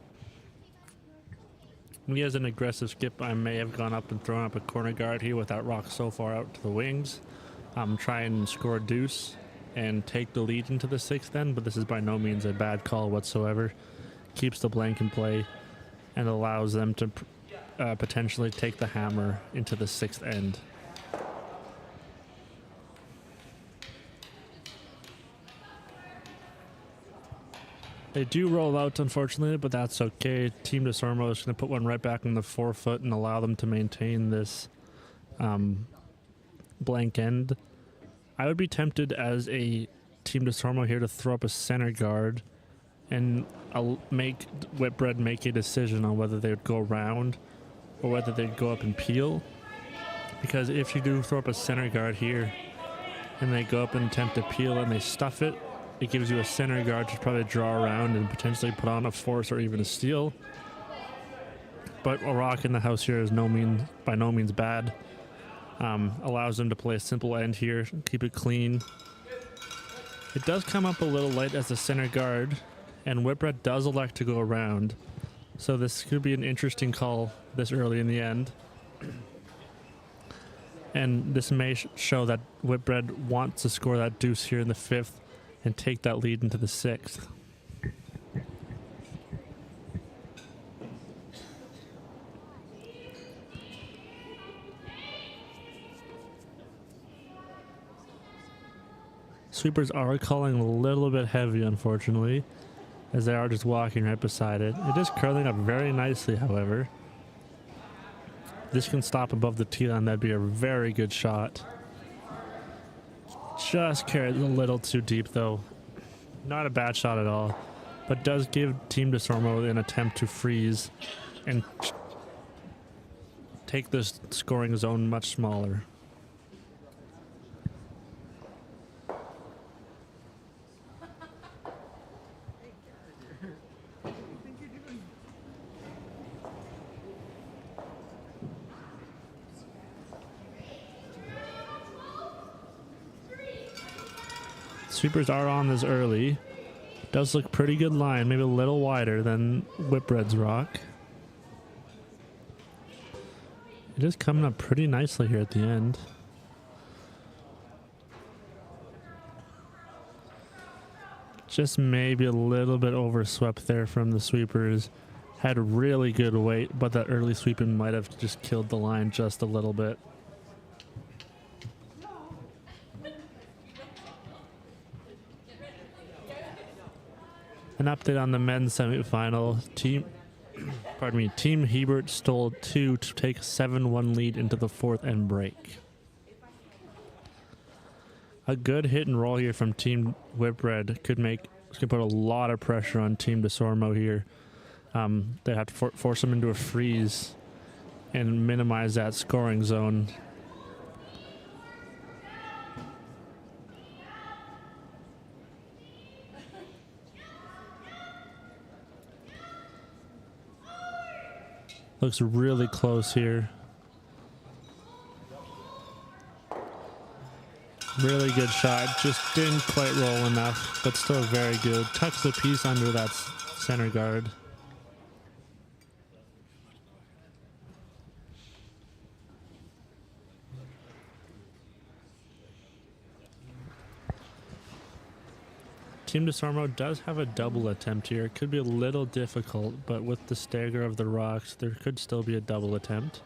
He has an aggressive skip. I may have gone up and thrown up a corner guard here with that rock so far out to the wings. Try and score a deuce and take the lead into the sixth end, but this is by no means a bad call whatsoever. Keeps the blank in play and allows them to potentially take the hammer into the sixth end. They do roll out, unfortunately, but that's okay. Team Desormeau is going to put one right back on the forefoot and allow them to maintain this blank end. I would be tempted as a Team Desormeau here to throw up a center guard and I'll make Whitbread make a decision on whether they would go around or whether they'd go up and peel. Because if you do throw up a center guard here and they go up and attempt to peel and they stuff it, it gives you a center guard to probably draw around and potentially put on a force or even a steal. But a rock in the house here is by no means bad. Allows them to play a simple end here, keep it clean. It does come up a little light as a center guard, and Whitbread does elect to go around. So this could be an interesting call this early in the end. And this may show that Whitbread wants to score that deuce here in the fifth and take that lead into the sixth. Sweepers are calling a little bit heavy, unfortunately, as they are just walking right beside it. It is curling up very nicely, however. This can stop above the tee line. That'd be a very good shot. Just carried a little too deep, though. Not a bad shot at all, but does give Team Desormeau an attempt to freeze and take this scoring zone much smaller. Sweepers are on this early. Does look pretty good line, maybe a little wider than Whitbread's rock. It is coming up pretty nicely here at the end. Just maybe a little bit overswept there from the Sweepers. Had really good weight, but that early sweeping might have just killed the line just a little bit. An update on the men's semifinal. Team Hebert stole 2 to take a 7-1 lead into the fourth end break. A good hit and roll here from Team Whitbread could put a lot of pressure on Team Desormeau here. They'd have to force them into a freeze and minimize that scoring zone. Looks really close here. Really good shot. Just didn't quite roll enough, but still very good. Tucks the piece under that center guard. Team Desormeau does have a double attempt here. It could be a little difficult, but with the stagger of the rocks, there could still be a double attempt.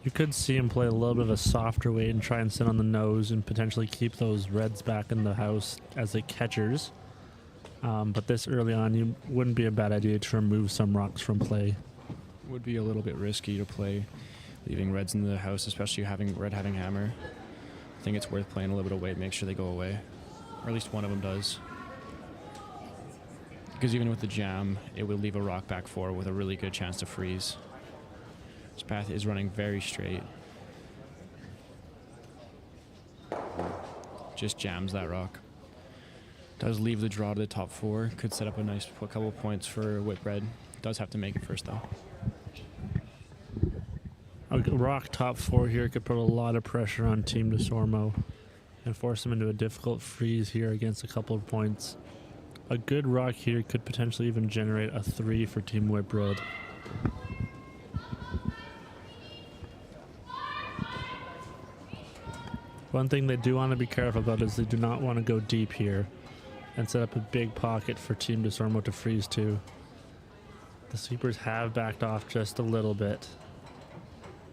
You could see him play a little bit of a softer weight and try and sit on the nose and potentially keep those reds back in the house as the catchers. But this early on, you wouldn't be a bad idea to remove some rocks from play. Would be a little bit risky to play, leaving reds in the house, especially having hammer. I think it's worth playing a little bit of weight, make sure they go away. Or at least one of them does. Because even with the jam, it will leave a rock back four with a really good chance to freeze. This path is running very straight. Just jams that rock. Does leave the draw to the top four. Could set up a nice couple points for Whitbread. Does have to make it first though. A rock top four here could put a lot of pressure on Team Desormeau and force them into a difficult freeze here against a couple of points. A good rock here could potentially even generate a 3 for Team Whitbread. One thing they do want to be careful about is they do not want to go deep here and set up a big pocket for Team Desormeau to freeze to. The sweepers have backed off just a little bit.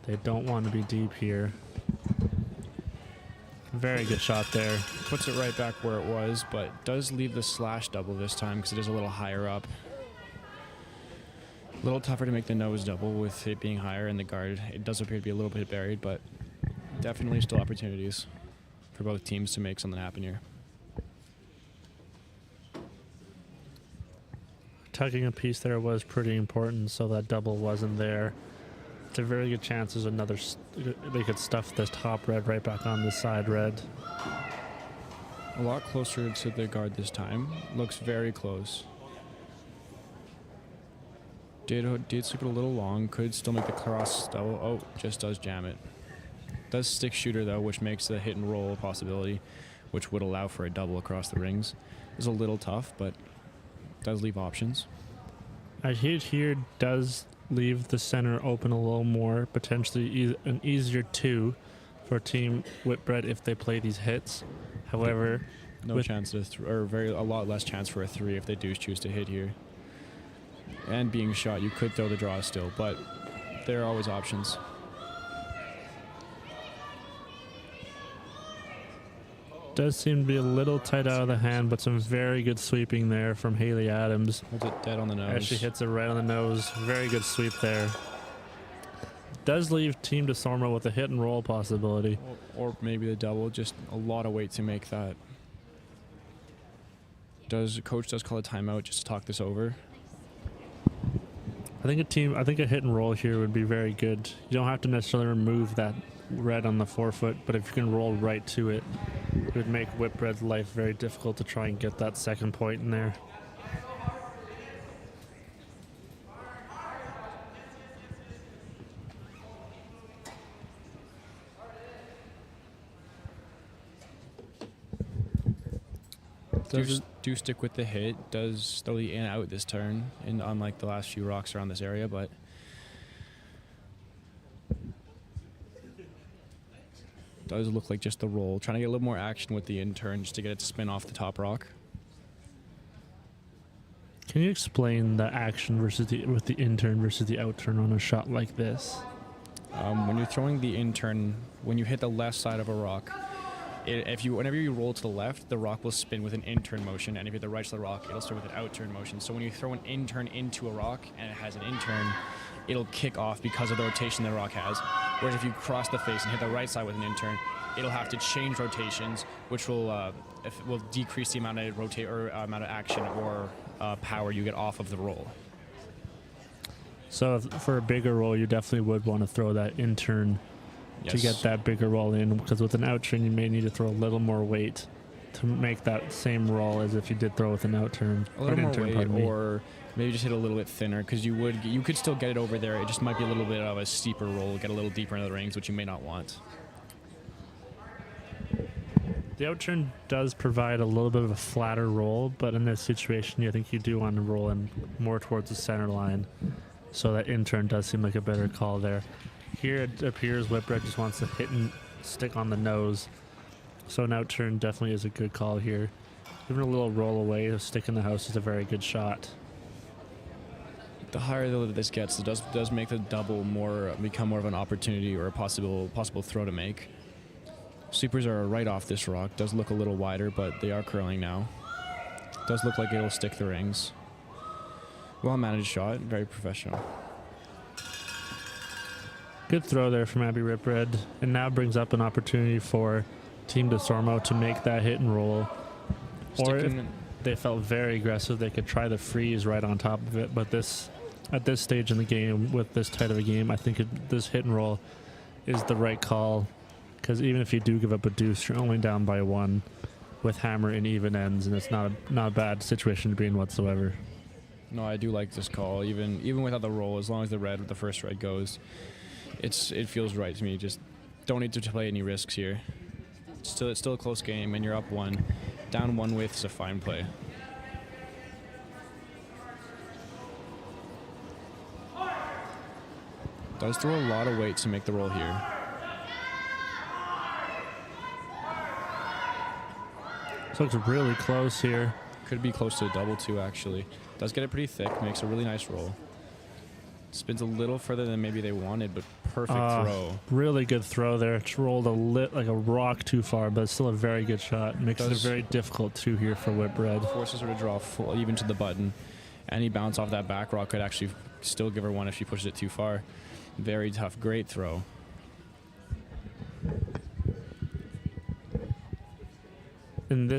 They don't want to be deep here. Very good shot there. Puts it right back where it was, but does leave the slash double this time because it is a little higher up. A little tougher to make the nose double with it being higher and the guard. It does appear to be a little bit buried, but definitely still opportunities for both teams to make something happen here. Tucking a piece there was pretty important, so that double wasn't there. It's a very good chance there's another. They could stuff this top red right back on the side red. A lot closer to the guard this time. Looks very close. Did sweep it a little long. Could still make the cross double. Oh, just does jam it. Does stick shooter though, which makes the hit and roll a possibility, which would allow for a double across the rings. It's a little tough, but does leave options. A hit here does leave the center open a little more, potentially an easier 2 for Team Whitbread if they play these hits. However, no chance to or a lot less chance for a 3 if they do choose to hit here. And being shot, you could throw the draw still, but there are always options. Does seem to be a little tight out of the hand, but some very good sweeping there from Haley Adams. Holds it dead on the nose. Actually hits it right on the nose. Very good sweep there. Does leave Team Desormeau with a hit and roll possibility. Or maybe the double. Just a lot of weight to make that. Coach does call a timeout just to talk this over. I think a hit and roll here would be very good. You don't have to necessarily remove that red on the forefoot, but if you can roll right to it, it would make Whitbread's life very difficult to try and get that second point in there. Do stick with the hit. Does slowly in and out this turn, and unlike the last few rocks around this area, but does look like just the roll. Trying to get a little more action with the in turn just to get it to spin off the top rock. Can you explain the action with the in turn versus the out turn on a shot like this? When you're throwing the in turn, when you hit the left side of a rock, whenever you roll to the left, the rock will spin with an in-turn motion, and if you're the right side of the rock, it'll start with an out-turn motion. So when you throw an in-turn into a rock and it has an in-turn, it'll kick off because of the rotation the rock has. Whereas if you cross the face and hit the right side with an in-turn, it'll have to change rotations, which will decrease the amount of amount of action or power you get off of the roll. So for a bigger roll, you definitely would want to throw that in-turn to get that bigger roll in, because with an out turn you may need to throw a little more weight to make that same roll as if you did throw with an out turn. A little more intern, weight, or maybe just hit a little bit thinner, because you could still get it over there. It just might be a little bit of a steeper roll, get a little deeper into the rings, which you may not want. The out turn does provide a little bit of a flatter roll, but in this situation, I think you do want to roll in more towards the center line. So that in turn does seem like a better call there. Here it appears Whitbread just wants to hit and stick on the nose. So an out turn definitely is a good call here. Even a little roll away, a stick in the house is a very good shot. The higher this gets, it does make the double become more of an opportunity or a possible throw to make. Sweepers are right off this rock. Does look a little wider, but they are curling now. Does look like it'll stick the rings. Well managed shot, very professional. Good throw there from Abby Whitbread, and now brings up an opportunity for Team Desormeau to make that hit and roll. Or if they felt very aggressive, they could try the freeze right on top of it. But at this stage in the game, with this tight of a game, I think this hit and roll is the right call. Because even if you do give up a deuce, you're only down by 1 with hammer and even ends, and it's not a bad situation to be in whatsoever. No, I do like this call, even without the roll. As long as the first red goes, it feels right to me. Just don't need to play any risks here. It's still a close game, and you're up 1. Down 1 with is a fine play. Does throw a lot of weight to make the roll here. This looks really close here. Could be close to a double too, actually. Does get it pretty thick, makes a really nice roll. Spins a little further than maybe they wanted, but perfect throw. Really good throw there. It's rolled like a rock too far, but it's still a very good shot. Makes it a very difficult 2 here for Whitbread. Forces her to draw full, even to the button. Any bounce off that back rock could actually still give her 1 if she pushes it too far. Very tough, great throw. In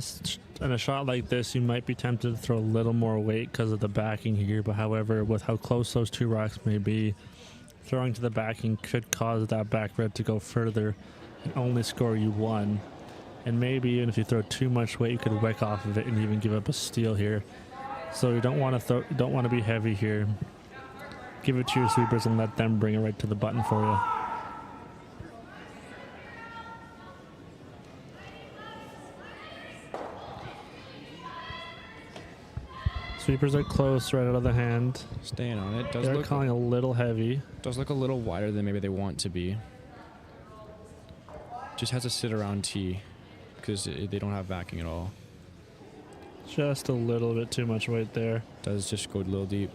a shot like this, you might be tempted to throw a little more weight because of the backing here. But however, with how close those 2 rocks may be, throwing to the backing could cause that back red to go further and only score you 1. And maybe even if you throw too much weight, you could wick off of it and even give up a steal here. So you don't want to be heavy here. Give it to your sweepers and let them bring it right to the button for you. Sweepers are close, right out of the hand. Staying on it. They're calling a little heavy. Does look a little wider than maybe they want to be. Just has to sit around T because they don't have backing at all. Just a little bit too much weight there. Does just go a little deep.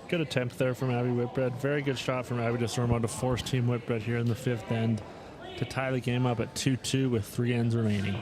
Good attempt there from Abby Whitbread. Very good shot from Abby Desormeau to force Team Whitbread here in the 5th end to tie the game up at 2-2 with 3 ends remaining.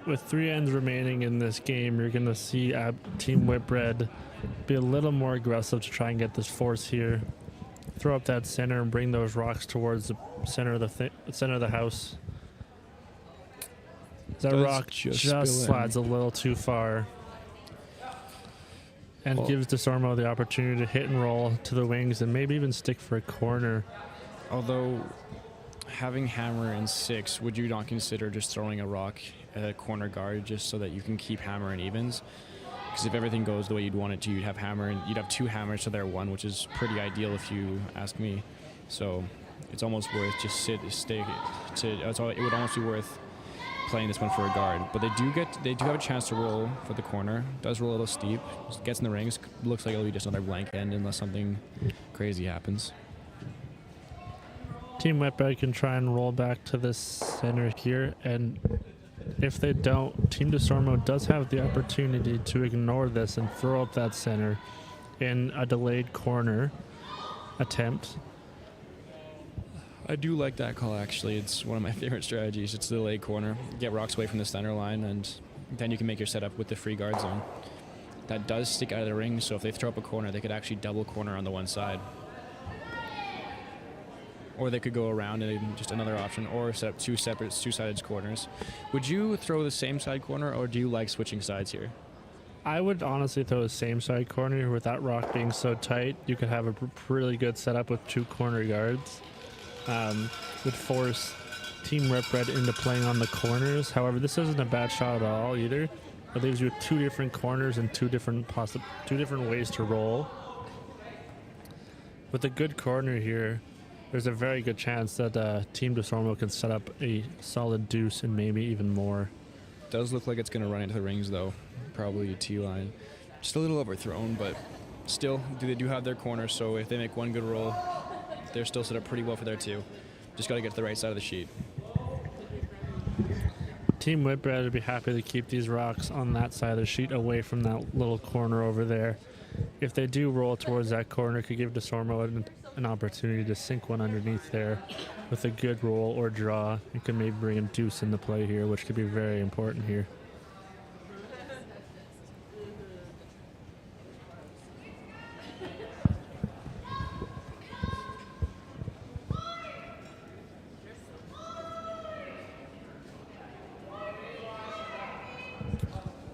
With 3 ends remaining in this game, you're going to see Team Whitbread be a little more aggressive to try and get this force here. Throw up that center and bring those rocks towards the center of the house. That rock just slides a little too far and gives Desormeau the opportunity to hit and roll to the wings and maybe even stick for a corner. Although having hammer and 6, would you not consider just throwing a rock at a corner guard just so that you can keep hammer and evens? Because if everything goes the way you'd want it to, you'd have hammer and you'd have 2 hammers to their 1, which is pretty ideal if you ask me. So it's almost worth just it would almost be worth playing this one for a guard. But they do have a chance to roll for the corner. Does roll a little steep. Gets in the rings. Looks like it'll be just another blank end unless something crazy happens. Team Whitbread can try and roll back to this center here, and if they don't, Team Desormeau does have the opportunity to ignore this and throw up that center in a delayed corner attempt. I do like that call, actually. It's one of my favorite strategies. It's the delayed corner. Get rocks away from the center line, and then you can make your setup with the free guard zone. That does stick out of the ring, so if they throw up a corner, they could actually double corner on the one side. Or they could go around and just another option, or set up two-sided corners. Would you throw the same side corner, or do you like switching sides here? I would honestly throw the same side corner. With that rock being so tight, you could have a really good setup with 2 corner guards. Would force Team Whitbread into playing on the corners. However, this isn't a bad shot at all either. It leaves you with 2 different corners and 2 different ways to roll. With a good corner here, there's a very good chance that Team Desormeau can set up a solid deuce and maybe even more. Does look like it's going to run into the rings, though. Probably a T-line. Just a little overthrown, but still, they do have their corner, so if they make one good roll, they're still set up pretty well for their 2. Just got to get to the right side of the sheet. Team Whitbread would be happy to keep these rocks on that side of the sheet away from that little corner over there. If they do roll towards that corner, it could give Desormeau an opportunity to sink one underneath there with a good roll or draw. You could maybe bring a deuce into play here, which could be very important here.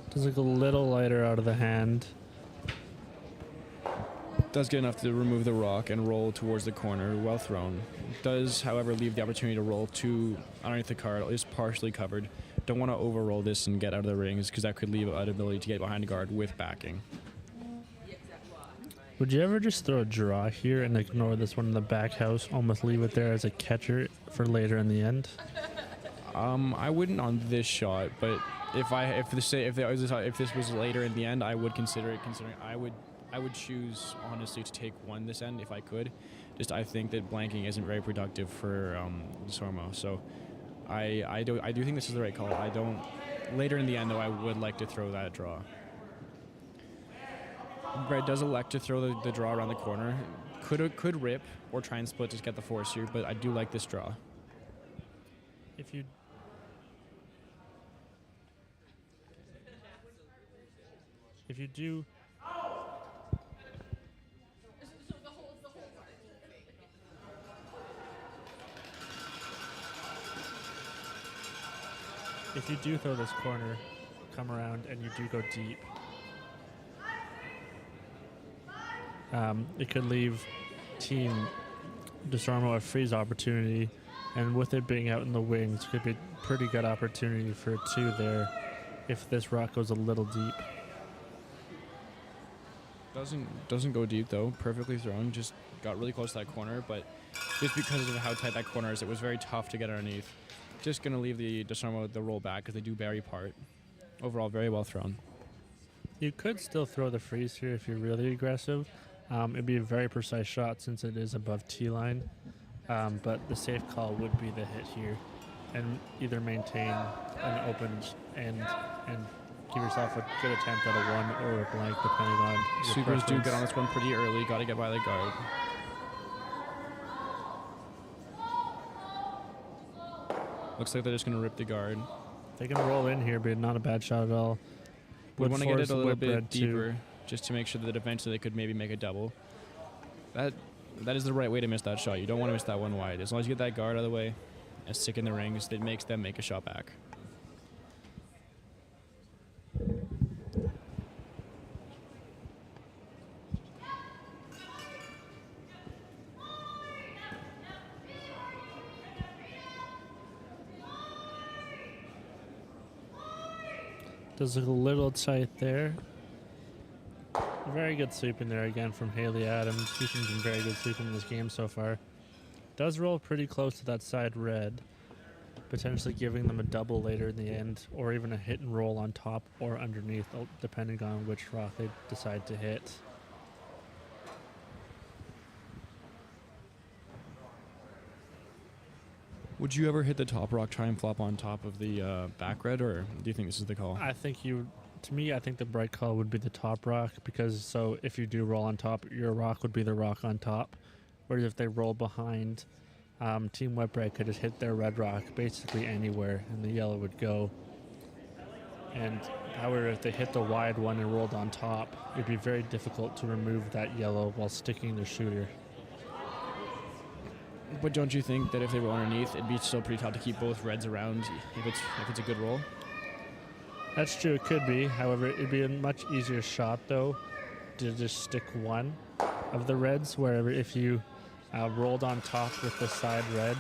Does look a little lighter out of the hand. Does get enough to remove the rock and roll towards the corner. Well thrown. Does, however, leave the opportunity to roll 2 underneath the card. It is partially covered. Don't want to over-roll this and get out of the rings because that could leave an ability to get behind the guard with backing. Would you ever just throw a draw here and ignore this one in the back house, almost leave it there as a catcher for later in the end? I wouldn't on this shot, but if this was later in the end, I would consider it. Considering I would choose honestly to take 1 this end if I could. Just I think that blanking isn't very productive for Desormeau, so I do think this is the right call. Later in the end though, I would like to throw that draw. Brad does elect to throw the draw around the corner. Could rip or try and split to get the force here, but I do like this draw. If you do throw this corner, come around, and you do go deep, it could leave Team Desormeau a freeze opportunity, and with it being out in the wings, could be a pretty good opportunity for a 2 there if this rock goes a little deep. Doesn't go deep though. Perfectly thrown. Just got really close to that corner, but just because of how tight that corner is, it was very tough to get underneath. Just gonna leave the Desormeau the roll back because they do bury part. Overall, very well thrown. You could still throw the freeze here if you're really aggressive. It'd be a very precise shot since it is above T-line, but the safe call would be the hit here, and either maintain an open end and give yourself a good attempt at a 1 or a blank, depending on your Sweepers do preference. get on this one pretty early. Got to get by the guard. Looks like they're just going to rip the guard. They can roll in here, but not a bad shot at all. Would want to get it a little bit Whitbread deeper, just to make sure that eventually they could maybe make a double. That is the right way to miss that shot. You don't want to miss that one wide. As long as you get that guard out of the way and stick in the rings, it makes them make a shot back. Does look a little tight there. Very good sweeping there again from Haley Adams. She's been very good sweeping in this game so far. Does roll pretty close to that side red, potentially giving them a double later in the end, or even a hit and roll on top or underneath, depending on which rock they decide to hit. Would you ever hit the top rock, try and flop on top of the back red, or do you think this is the call? I think to me, I think the bright call would be the top rock, because so if you do roll on top, your rock would be the rock on top. Whereas if they roll behind, Team Whitbread could just hit their red rock basically anywhere, and the yellow would go. And however, if they hit the wide one and rolled on top, it'd be very difficult to remove that yellow while sticking the shooter. But don't you think that if they were underneath, it'd be still pretty tough to keep both reds around if it's a good roll? That's true, it could be. However, it'd be a much easier shot, though, to just stick one of the reds, where if you rolled on top with the side red,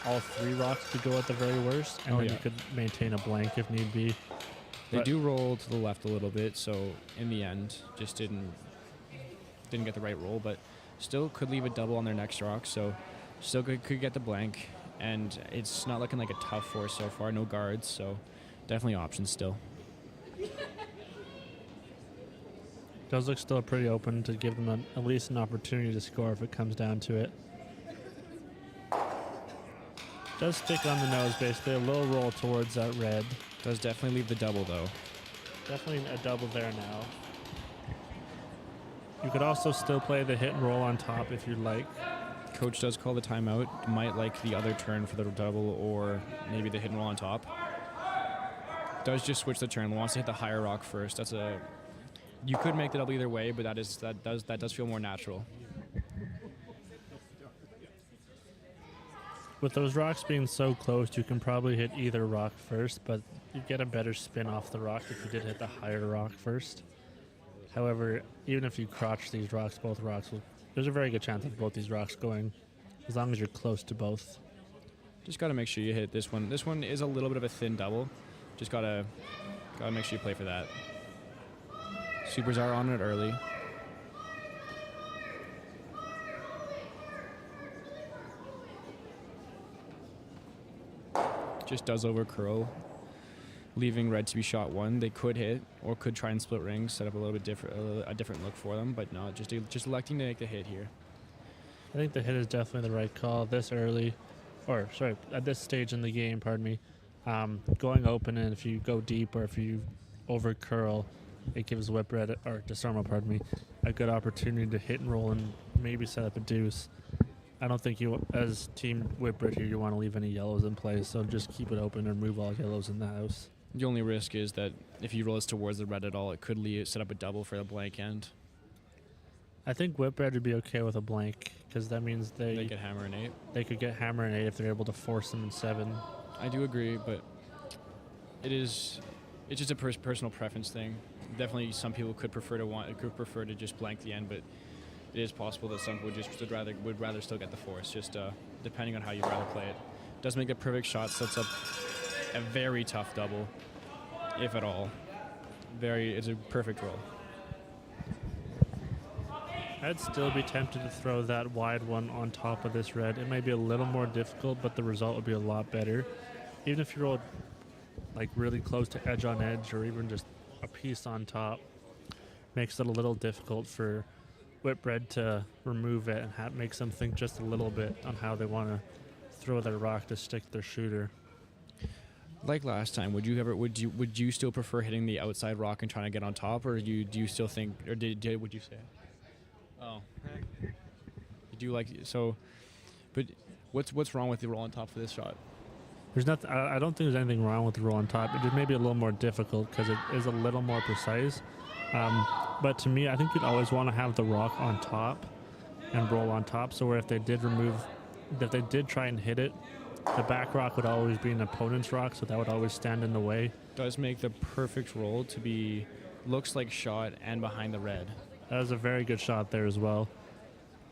all three rocks could go at the very worst, and then you could maintain a blank if need be. They do roll to the left a little bit, so in the end, just didn't get the right roll, but still could leave a double on their next rock, so still could get the blank, and it's not looking like a tough force so far, no guards, so definitely options still. Does look still pretty open to give them at least an opportunity to score if it comes down to it. Does stick on the nose, basically. A little roll towards that red. Does definitely leave the double, though. Definitely a double there now. You could also still play the hit and roll on top if you'd like. Coach does call the timeout. Might like the other turn for the double, or maybe the hit and roll on top. Does just switch the turn. Wants to hit the higher rock first. You could make the double either way, but that does feel more natural. With those rocks being so close, you can probably hit either rock first, but you get a better spin off the rock if you did hit the higher rock first. However, even if you crotch these rocks, there's a very good chance of both these rocks going, as long as you're close to both. Just got to make sure you hit this one. This one is a little bit of a thin double. Just gotta make sure you play for that. Supers are on it early. Just does over curl, leaving red to be shot one. They could hit or could try and split rings, set up a little bit a different look for them, but no, just electing to make the hit here. I think the hit is definitely the right call this early, at this stage in the game, pardon me. Going open, and if you go deep or if you over curl, it gives Whitbread, or Desormeau, pardon me, a good opportunity to hit and roll and maybe set up a deuce. I don't think you, as Team Whitbread here, you want to leave any yellows in play, so just keep it open and move all yellows in the house. The only risk is that if you roll this towards the red at all, it could set up a double for the blank end. I think Whitbread would be okay with a blank, because that means they could hammer an 8. They could get hammer an 8 if they're able to force them in 7. I do agree, but it's just a personal preference thing. Definitely, some people could prefer to just blank the end, but it is possible that some people would rather still get the force, just depending on how you'd rather play it. Does make a perfect shot, sets up a very tough double, if at all. It's a perfect roll. I'd still be tempted to throw that wide one on top of this red. It may be a little more difficult, but the result would be a lot better. Even if you rolled like really close to edge on edge, or even just a piece on top, makes it a little difficult for Whitbread to remove it and makes them think just a little bit on how they want to throw their rock to stick their shooter. Like last time, would you still prefer hitting the outside rock and trying to get on top, or do you still think, or would you say? Oh, you do like so, but what's wrong with the roll on top for this shot? There's nothing. I don't think there's anything wrong with the roll on top. It just may be a little more difficult because it is a little more precise. But to me, I think you'd always want to have the rock on top and roll on top. So where if they did try and hit it, the back rock would always be an opponent's rock, so that would always stand in the way. Does make the perfect roll to be, looks like shot and behind the red. That was a very good shot there as well.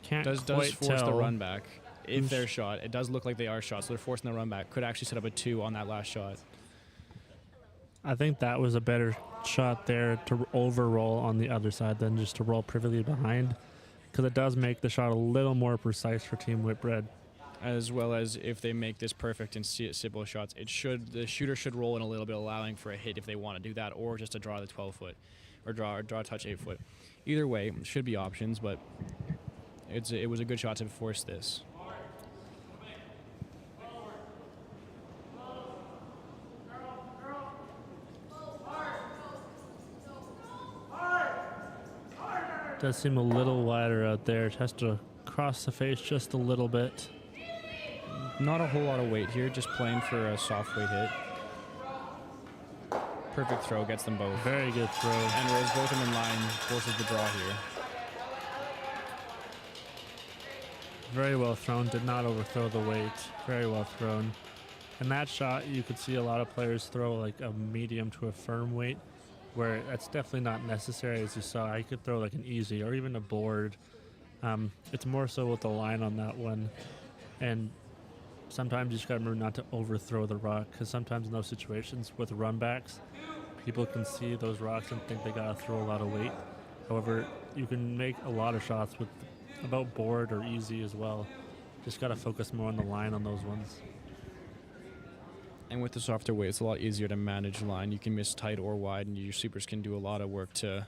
Does force the run back. If they're shot, it does look like they are shot, so they're forcing the run back. Could actually set up a 2 on that last shot. I think that was a better shot there to overroll on the other side than just to roll privily behind, because it does make the shot a little more precise for Team Whitbread. As well as if they make this perfect in Sybil shots, the shooter should roll in a little bit, allowing for a hit if they want to do that, or just to draw the 12-foot, or draw a touch 8-foot. Either way, should be options, but it was a good shot to force this. Does seem a little wider out there. It has to cross the face just a little bit. Not a whole lot of weight here, just playing for a soft weight hit. Perfect throw, gets them both. Very good throw. And rolls both of them in line, forces the draw here. Very well thrown, did not overthrow the weight. Very well thrown. In that shot, you could see a lot of players throw like a medium to a firm weight, where that's definitely not necessary. As you saw, I could throw like an easy or even a board. It's more so with the line on that one. And sometimes you just got to remember not to overthrow the rock, because sometimes in those situations with runbacks, people can see those rocks and think they got to throw a lot of weight. However, you can make a lot of shots with about board or easy as well. Just got to focus more on the line on those ones. And with the softer weight, it's a lot easier to manage line. You can miss tight or wide, and your supers can do a lot of work to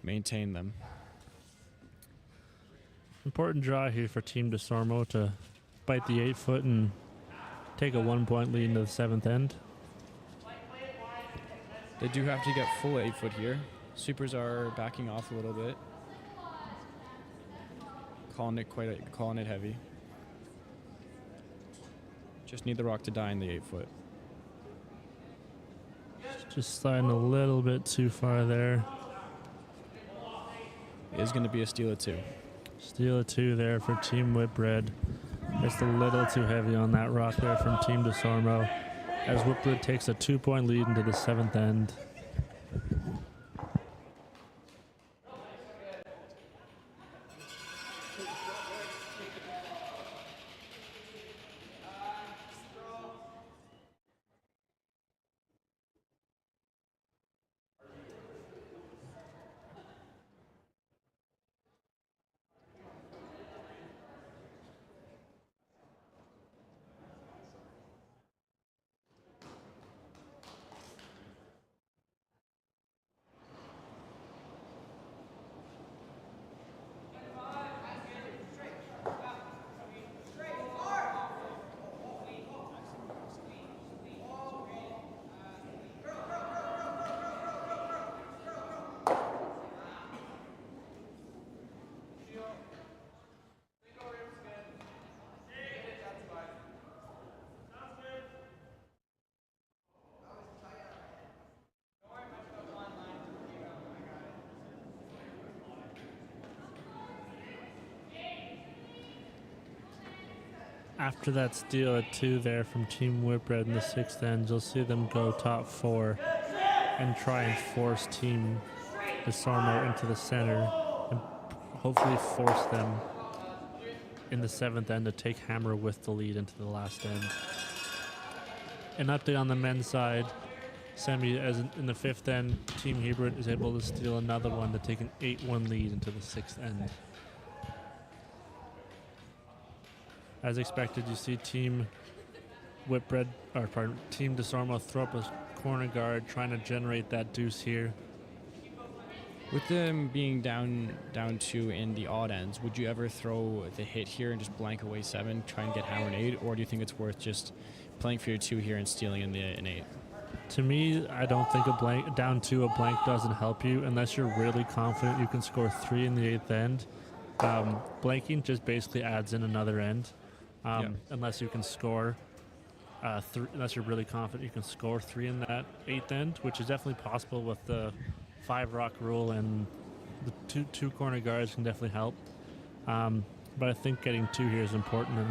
maintain them. Important draw here for Team Desormeau to bite the 8-foot and take a 1-point lead into the 7th end. They do have to get full 8-foot here. Supers are backing off a little bit. Calling it heavy. Just need the rock to die in the 8-foot. Just sliding a little bit too far there. It is going to be a steal of 2. Steal of 2 there for Team Whitbread. Just a little too heavy on that rock there from Team Desormeau, as Whitbread takes a 2-point lead into the 7th end. After that steal at 2 there from Team Whitbread in the 6th end, you'll see them go top 4 and try and force Team Desormeau into the center and hopefully force them in the 7th end to take hammer with the lead into the last end. An update on the men's side. Semi, as in the 5th end, Team Hebert is able to steal another one to take an 8-1 lead into the 6th end. As expected, you see Team Team Desormeau throw up a corner guard, trying to generate that deuce here. With them being down 2 in the odd ends, would you ever throw the hit here and just blank away 7, try and get hammer an 8, or do you think it's worth just playing for your 2 here and stealing an 8? To me, I don't think down 2 a blank doesn't help you unless you're really confident you can score 3 in the 8th end. Blanking just basically adds in another end. Unless you can score, unless you're really confident you can score 3 in that 8th end, which is definitely possible with the 5 rock rule, and the two corner guards can definitely help. But I think getting 2 here is important,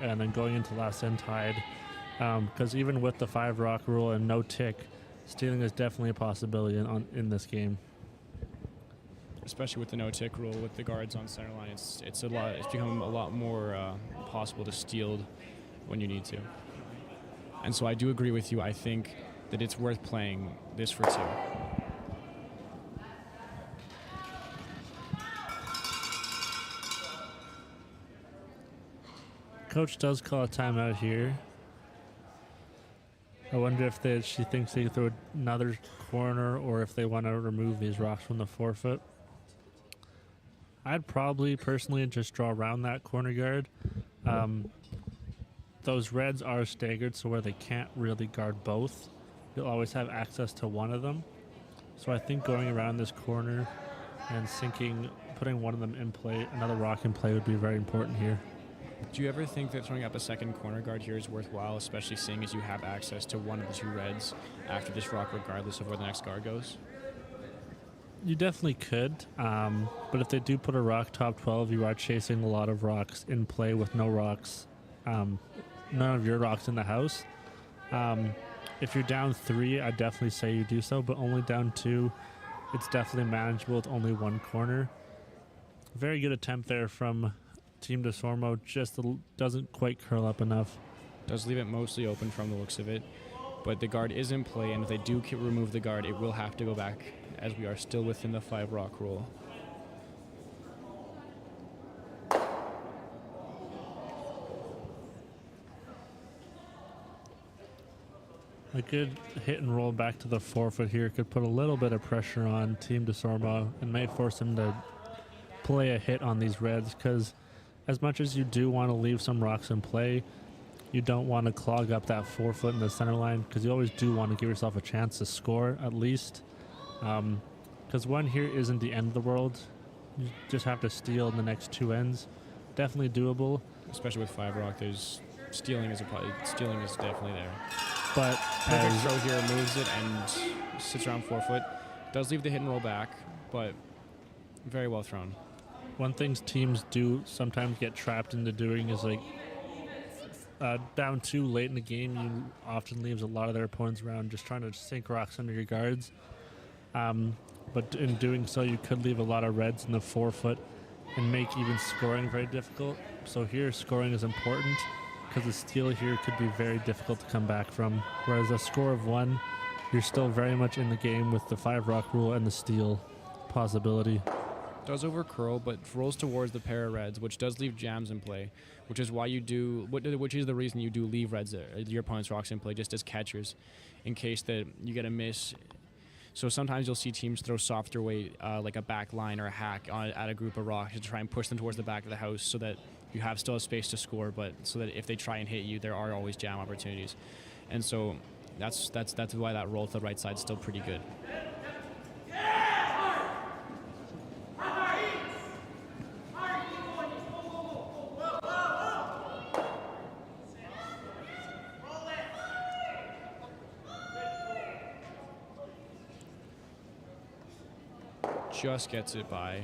and then going into last end tied, because even with the 5 rock rule and no tick, stealing is definitely a possibility in this game. Especially with the no tick rule, with the guards on center line, it's become a lot more possible to steal when you need to. And so I do agree with you. I think that it's worth playing this for 2. Coach does call a timeout here. I wonder if she thinks they can throw another corner or if they want to remove these rocks from the forefoot. I'd probably personally just draw around that corner guard. Those reds are staggered, so where they can't really guard both, you'll always have access to one of them. So I think going around this corner and putting one of them in play, another rock in play would be very important here. Do you ever think that throwing up a second corner guard here is worthwhile, especially seeing as you have access to one of the 2 reds after this rock, regardless of where the next guard goes? You definitely could, but if they do put a rock top 12, you are chasing a lot of rocks in play with no rocks, none of your rocks in the house. If you're down 3, I'd definitely say you do so, but only down 2, it's definitely manageable with only 1 corner. Very good attempt there from Team Desormeau, just doesn't quite curl up enough. Does leave it mostly open from the looks of it, but the guard is in play, and if they do remove the guard, it will have to go back, as we are still within the 5 rock rule. A good hit and roll back to the forefoot here could put a little bit of pressure on Team Desormeau and may force him to play a hit on these reds, because as much as you do want to leave some rocks in play, you don't want to clog up that forefoot in the center line, because you always do want to give yourself a chance to score at least. Because 1 here isn't the end of the world. You just have to steal in the next 2 ends. Definitely doable. Especially with 5 rock, stealing is definitely there. But perfect throw here, moves it and sits around forefoot. Does leave the hit and roll back, but very well thrown. One thing teams do sometimes get trapped into doing is down 2 late in the game, you often leaves a lot of their opponents around just trying to sink rocks under your guards. But in doing so, you could leave a lot of reds in the forefoot and make even scoring very difficult. So here, scoring is important, because the steal here could be very difficult to come back from. Whereas a score of 1, you're still very much in the game with the 5 rock rule and the steal possibility. Does over curl, but rolls towards the pair of reds, which does leave jams in play, which is why which is the reason you do leave reds there, your opponent's rocks in play, just as catchers, in case that you get a miss. So sometimes you'll see teams throw softer weight, like a back line or a hack at a group of rocks to try and push them towards the back of the house, so that you have still a space to score, but so that if they try and hit you, there are always jam opportunities. And so that's why that roll to the right side is still pretty good. Just gets it by.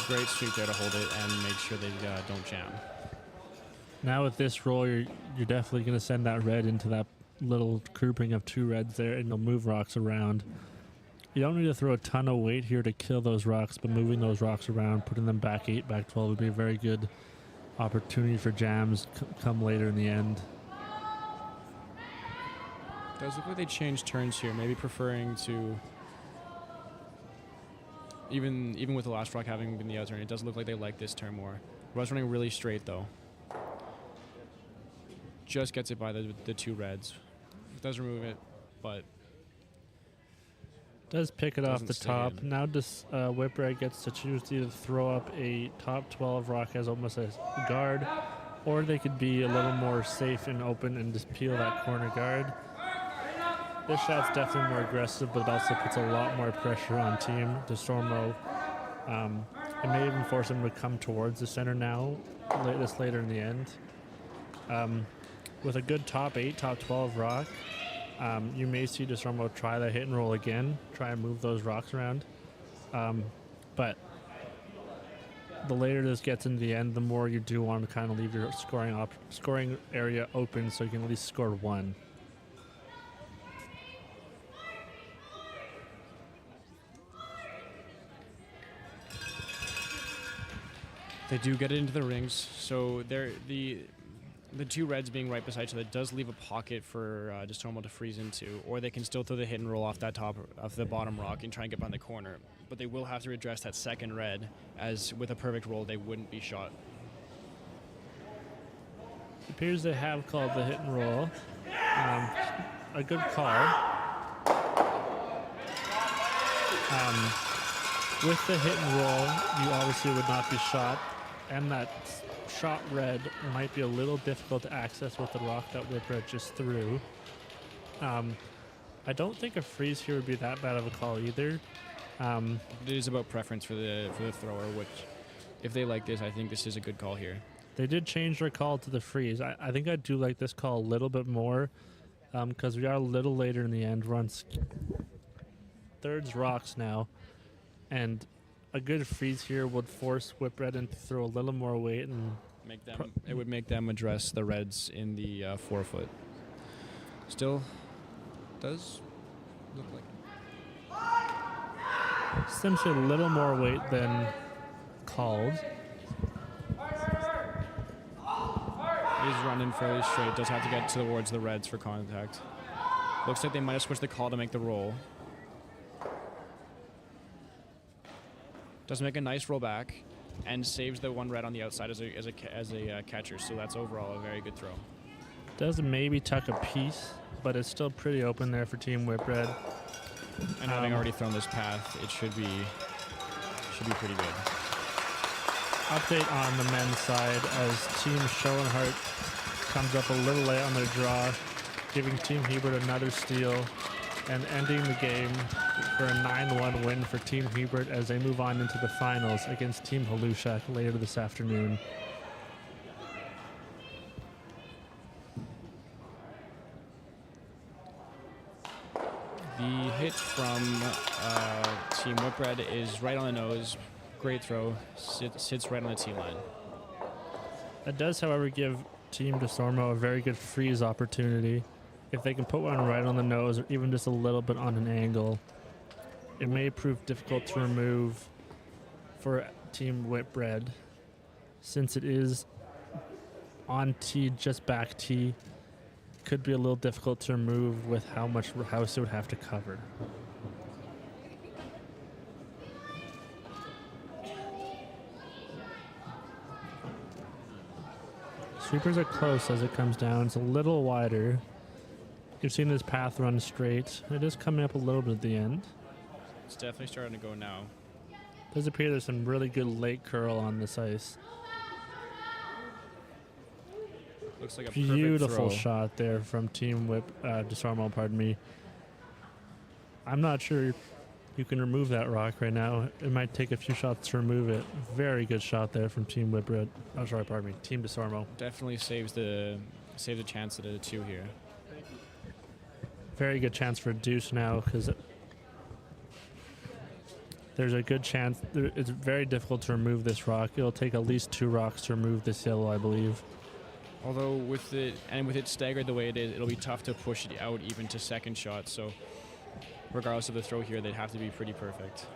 Great sweep there to hold it and make sure they don't jam. Now with this roll, you're definitely going to send that red into that little grouping of 2 reds there, and you'll move rocks around. You don't need to throw a ton of weight here to kill those rocks, but moving those rocks around, putting them back 8, back 12 would be a very good opportunity for jams come later in the end. Does look like they changed turns here, maybe preferring to... Even with the last rock having been the out turn, it does look like they like this turn more. Red's running really straight, though. Just gets it by the 2 reds. Does remove it, but... Does pick it off the top. Now Whitbread gets to choose to either throw up a top 12 rock as almost a guard, or they could be a little more safe and open and just peel that corner guard. This shot's definitely more aggressive, but it also puts a lot more pressure on Team Desormeau. It may even force him to come towards the center now, later in the end. With a good top 8, top 12 rock, you may see Desormeau try the hit and roll again, try and move those rocks around. But the later this gets into the end, the more you do want to kind of leave your scoring area open so you can at least score 1. They do get it into the rings, so the the two reds being right beside each other does leave a pocket for Desormeau to freeze into, or they can still throw the hit and roll off that top of the bottom rock and try and get behind the corner. But they will have to address that second red, as with a perfect roll, they wouldn't be shot. It appears they have called the hit and roll. A good call. With the hit and roll, you obviously would not be shot, and that shot red might be a little difficult to access with the rock that Whitbread just threw. I don't think a freeze here would be that bad of a call either. It is about preference for the thrower, which, if they like this, I think this is a good call here. They did change their call to the freeze. I think I do like this call a little bit more because we are a little later in the end. We're on thirds rocks now, and a good freeze here would force Whitbread to throw a little more weight and it would make them address the reds in the 4 foot. Still does look like essentially a little more weight than called. He's running fairly straight. Does have to get towards the reds for contact. Looks like they might have switched the call to make the roll. Does make a nice roll back and saves the one red on the outside as a catcher. So that's overall a very good throw. Does maybe tuck a piece, but it's still pretty open there for Team Whitbread. And having already thrown this path, it should be pretty good. Update on the men's side as Team Schoenhardt comes up a little late on their draw, giving Team Hebert another steal and ending the game for a 9-1 win for Team Hebert as they move on into the finals against Team Halushak later this afternoon. The hit from Team Whitbread is right on the nose. Great throw. Sits right on the tee line. That does, however, give Team Desormeau a very good freeze opportunity. If they can put one right on the nose or even just a little bit on an angle, it may prove difficult to remove for Team Whitbread since it is on tee, just back tee. Could be a little difficult to remove with how much house it would have to cover. Sweepers are close as it comes down. It's a little wider. You've seen this path run straight. It is coming up a little bit at the end. It's definitely starting to go now. Does appear there's some really good late curl on this ice. Looks like a beautiful perfect throw. Shot there from Team Desormeau, pardon me. I'm not sure you can remove that rock right now. It might take a few shots to remove it. Very good shot there from Team Whitbread. Oh, sorry, pardon me. Team Desormeau. Definitely saves the chance at a 2 here. Very good chance for a deuce now because there's a good chance. It's very difficult to remove this rock. It'll take at least 2 rocks to remove this yellow, I believe. Although with it staggered the way it is, it'll be tough to push it out even to second shot. So regardless of the throw here, they'd have to be pretty perfect.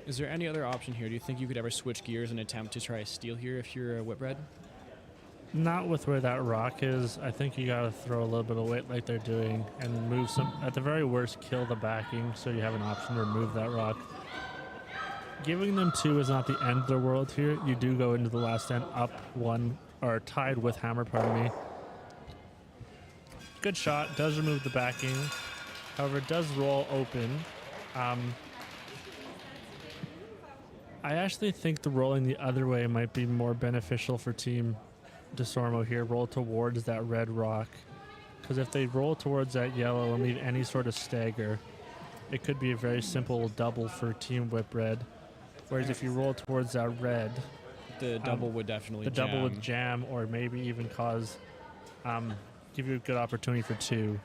Is there any other option here? Do you think you could ever switch gears and attempt to try a steal here if you're a Whitbread? Not with where that rock is. I think you got to throw a little bit of weight like they're doing and move some. At the very worst, kill the backing so you have an option to remove that rock. Giving them 2 is not the end of the world here. You do go into the last end up 1 or tied with hammer, pardon me. Good shot. Does remove the backing. However, it does roll open. I actually think the rolling the other way might be more beneficial for Team Desormeau here. Roll towards that red rock. Because if they roll towards that yellow and leave any sort of stagger, it could be a very simple double for Team Whitbread. Whereas if you roll towards that red, the double would definitely jam. Double would jam or maybe even cause, give you a good opportunity for 2.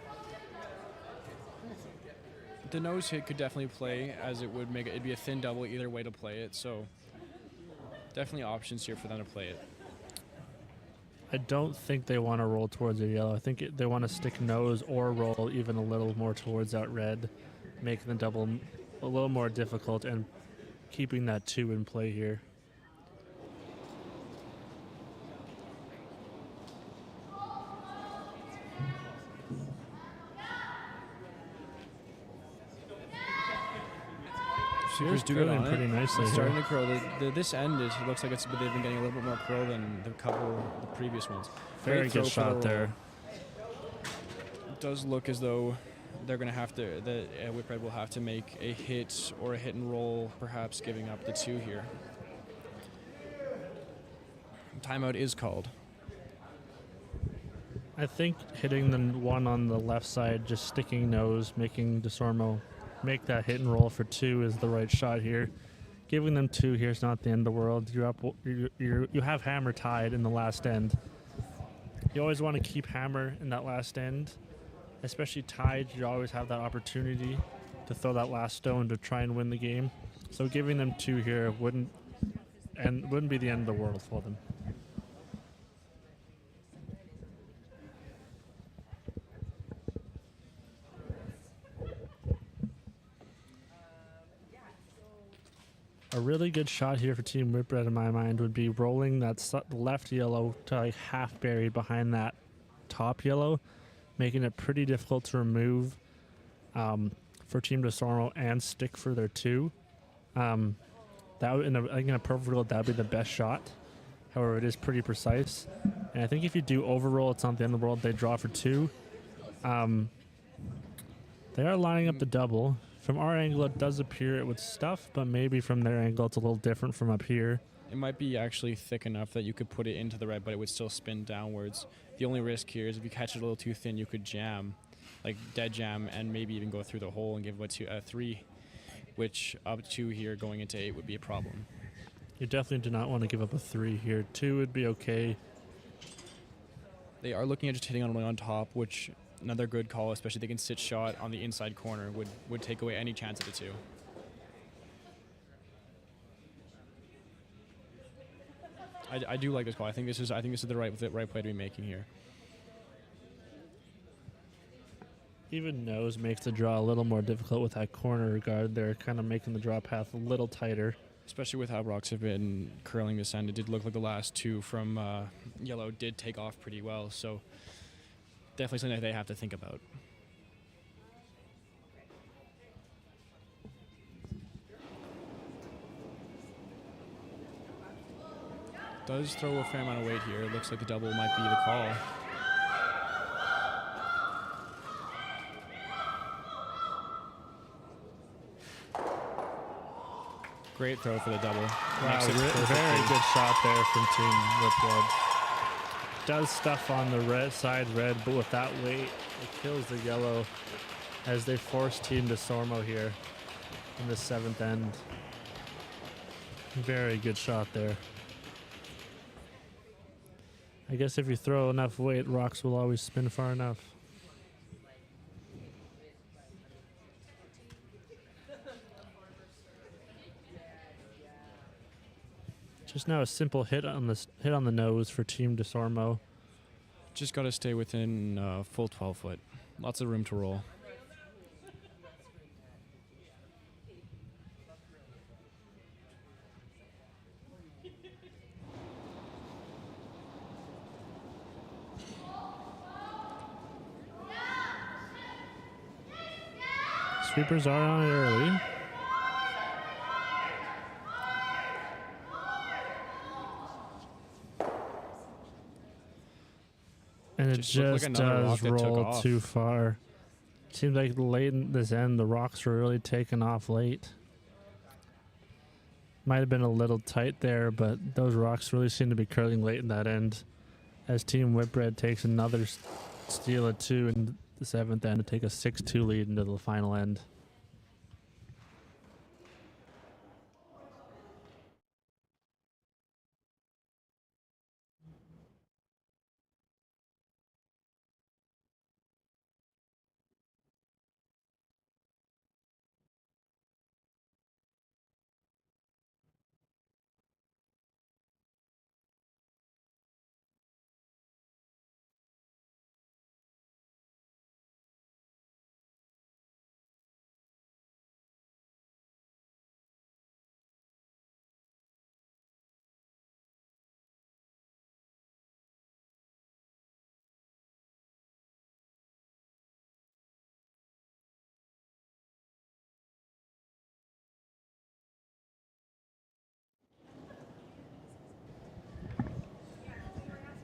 The nose hit could definitely play, as it would make it. It'd be a thin double either way to play it. So definitely options here for them to play it. I don't think they want to roll towards the yellow. I think they want to stick nose or roll even a little more towards that red, making the double a little more difficult and keeping that 2 in play here. Sweepers do curling good on pretty it. nicely It's here. starting to curl. This end is, it looks like they've been getting a little bit more curl than the previous ones. Very Great good throw for shot the there. roll. It does look as though they're going to have to, Whitbread will have to make a hit or a hit and roll, perhaps giving up the 2 here. Timeout is called. I think hitting the one on the left side, just sticking nose, making Desormeau make that hit and roll for 2 is the right shot here. Giving them 2 here is not the end of the world. You're up. You have Hammer tied in the last end. You always want to keep Hammer in that last end, especially tied. You always have that opportunity to throw that last stone to try and win the game. So giving them 2 here wouldn't be the end of the world for them. A really good shot here for Team Whitbread in my mind would be rolling that left yellow to like half buried behind that top yellow, making it pretty difficult to remove for Team Desormeau and stick for their 2. That would, I think in a perfect world, that would be the best shot. However, it is pretty precise. And I think if you do overroll, it's not the end of the world. They draw for 2. They are lining up the double. From our angle, it does appear it would stuff, but maybe from their angle, it's a little different from up here. It might be actually thick enough that you could put it into the red, but it would still spin downwards. The only risk here is if you catch it a little too thin, you could jam, like dead jam, and maybe even go through the hole and give a 3, which up 2 here going into 8 would be a problem. You definitely do not want to give up a 3 here. 2 would be okay. They are looking at just hitting on top, which another good call, especially they can sit shot on the inside corner, would take away any chance of the 2. I do like this call. I think this is the right play to be making here. Even nose makes the draw a little more difficult with that corner guard. They're kind of making the draw path a little tighter. Especially with how rocks have been curling this end. It did look like the last 2 from yellow did take off pretty well. So definitely something that they have to think about. Does throw a fair amount of weight here. It looks like the double might be the call. Great throw for the double. Wow, very good shot there from Team Whitbread. Does stuff on the red side red, but with that weight, it kills the yellow as they force Team Desormeau here in the 7th end. Very good shot there. I guess if you throw enough weight, rocks will always spin far enough. Just now a simple hit on the nose for Team Desormeau. Just got to stay within full 12 foot. Lots of room to roll. Sweepers are on it early. And it just does roll too far. Seems like late in this end, the rocks were really taking off late. Might have been a little tight there, but those rocks really seem to be curling late in that end. As Team Whitbread takes another steal of 2 in the 7th end to take a 6-2 lead into the final end.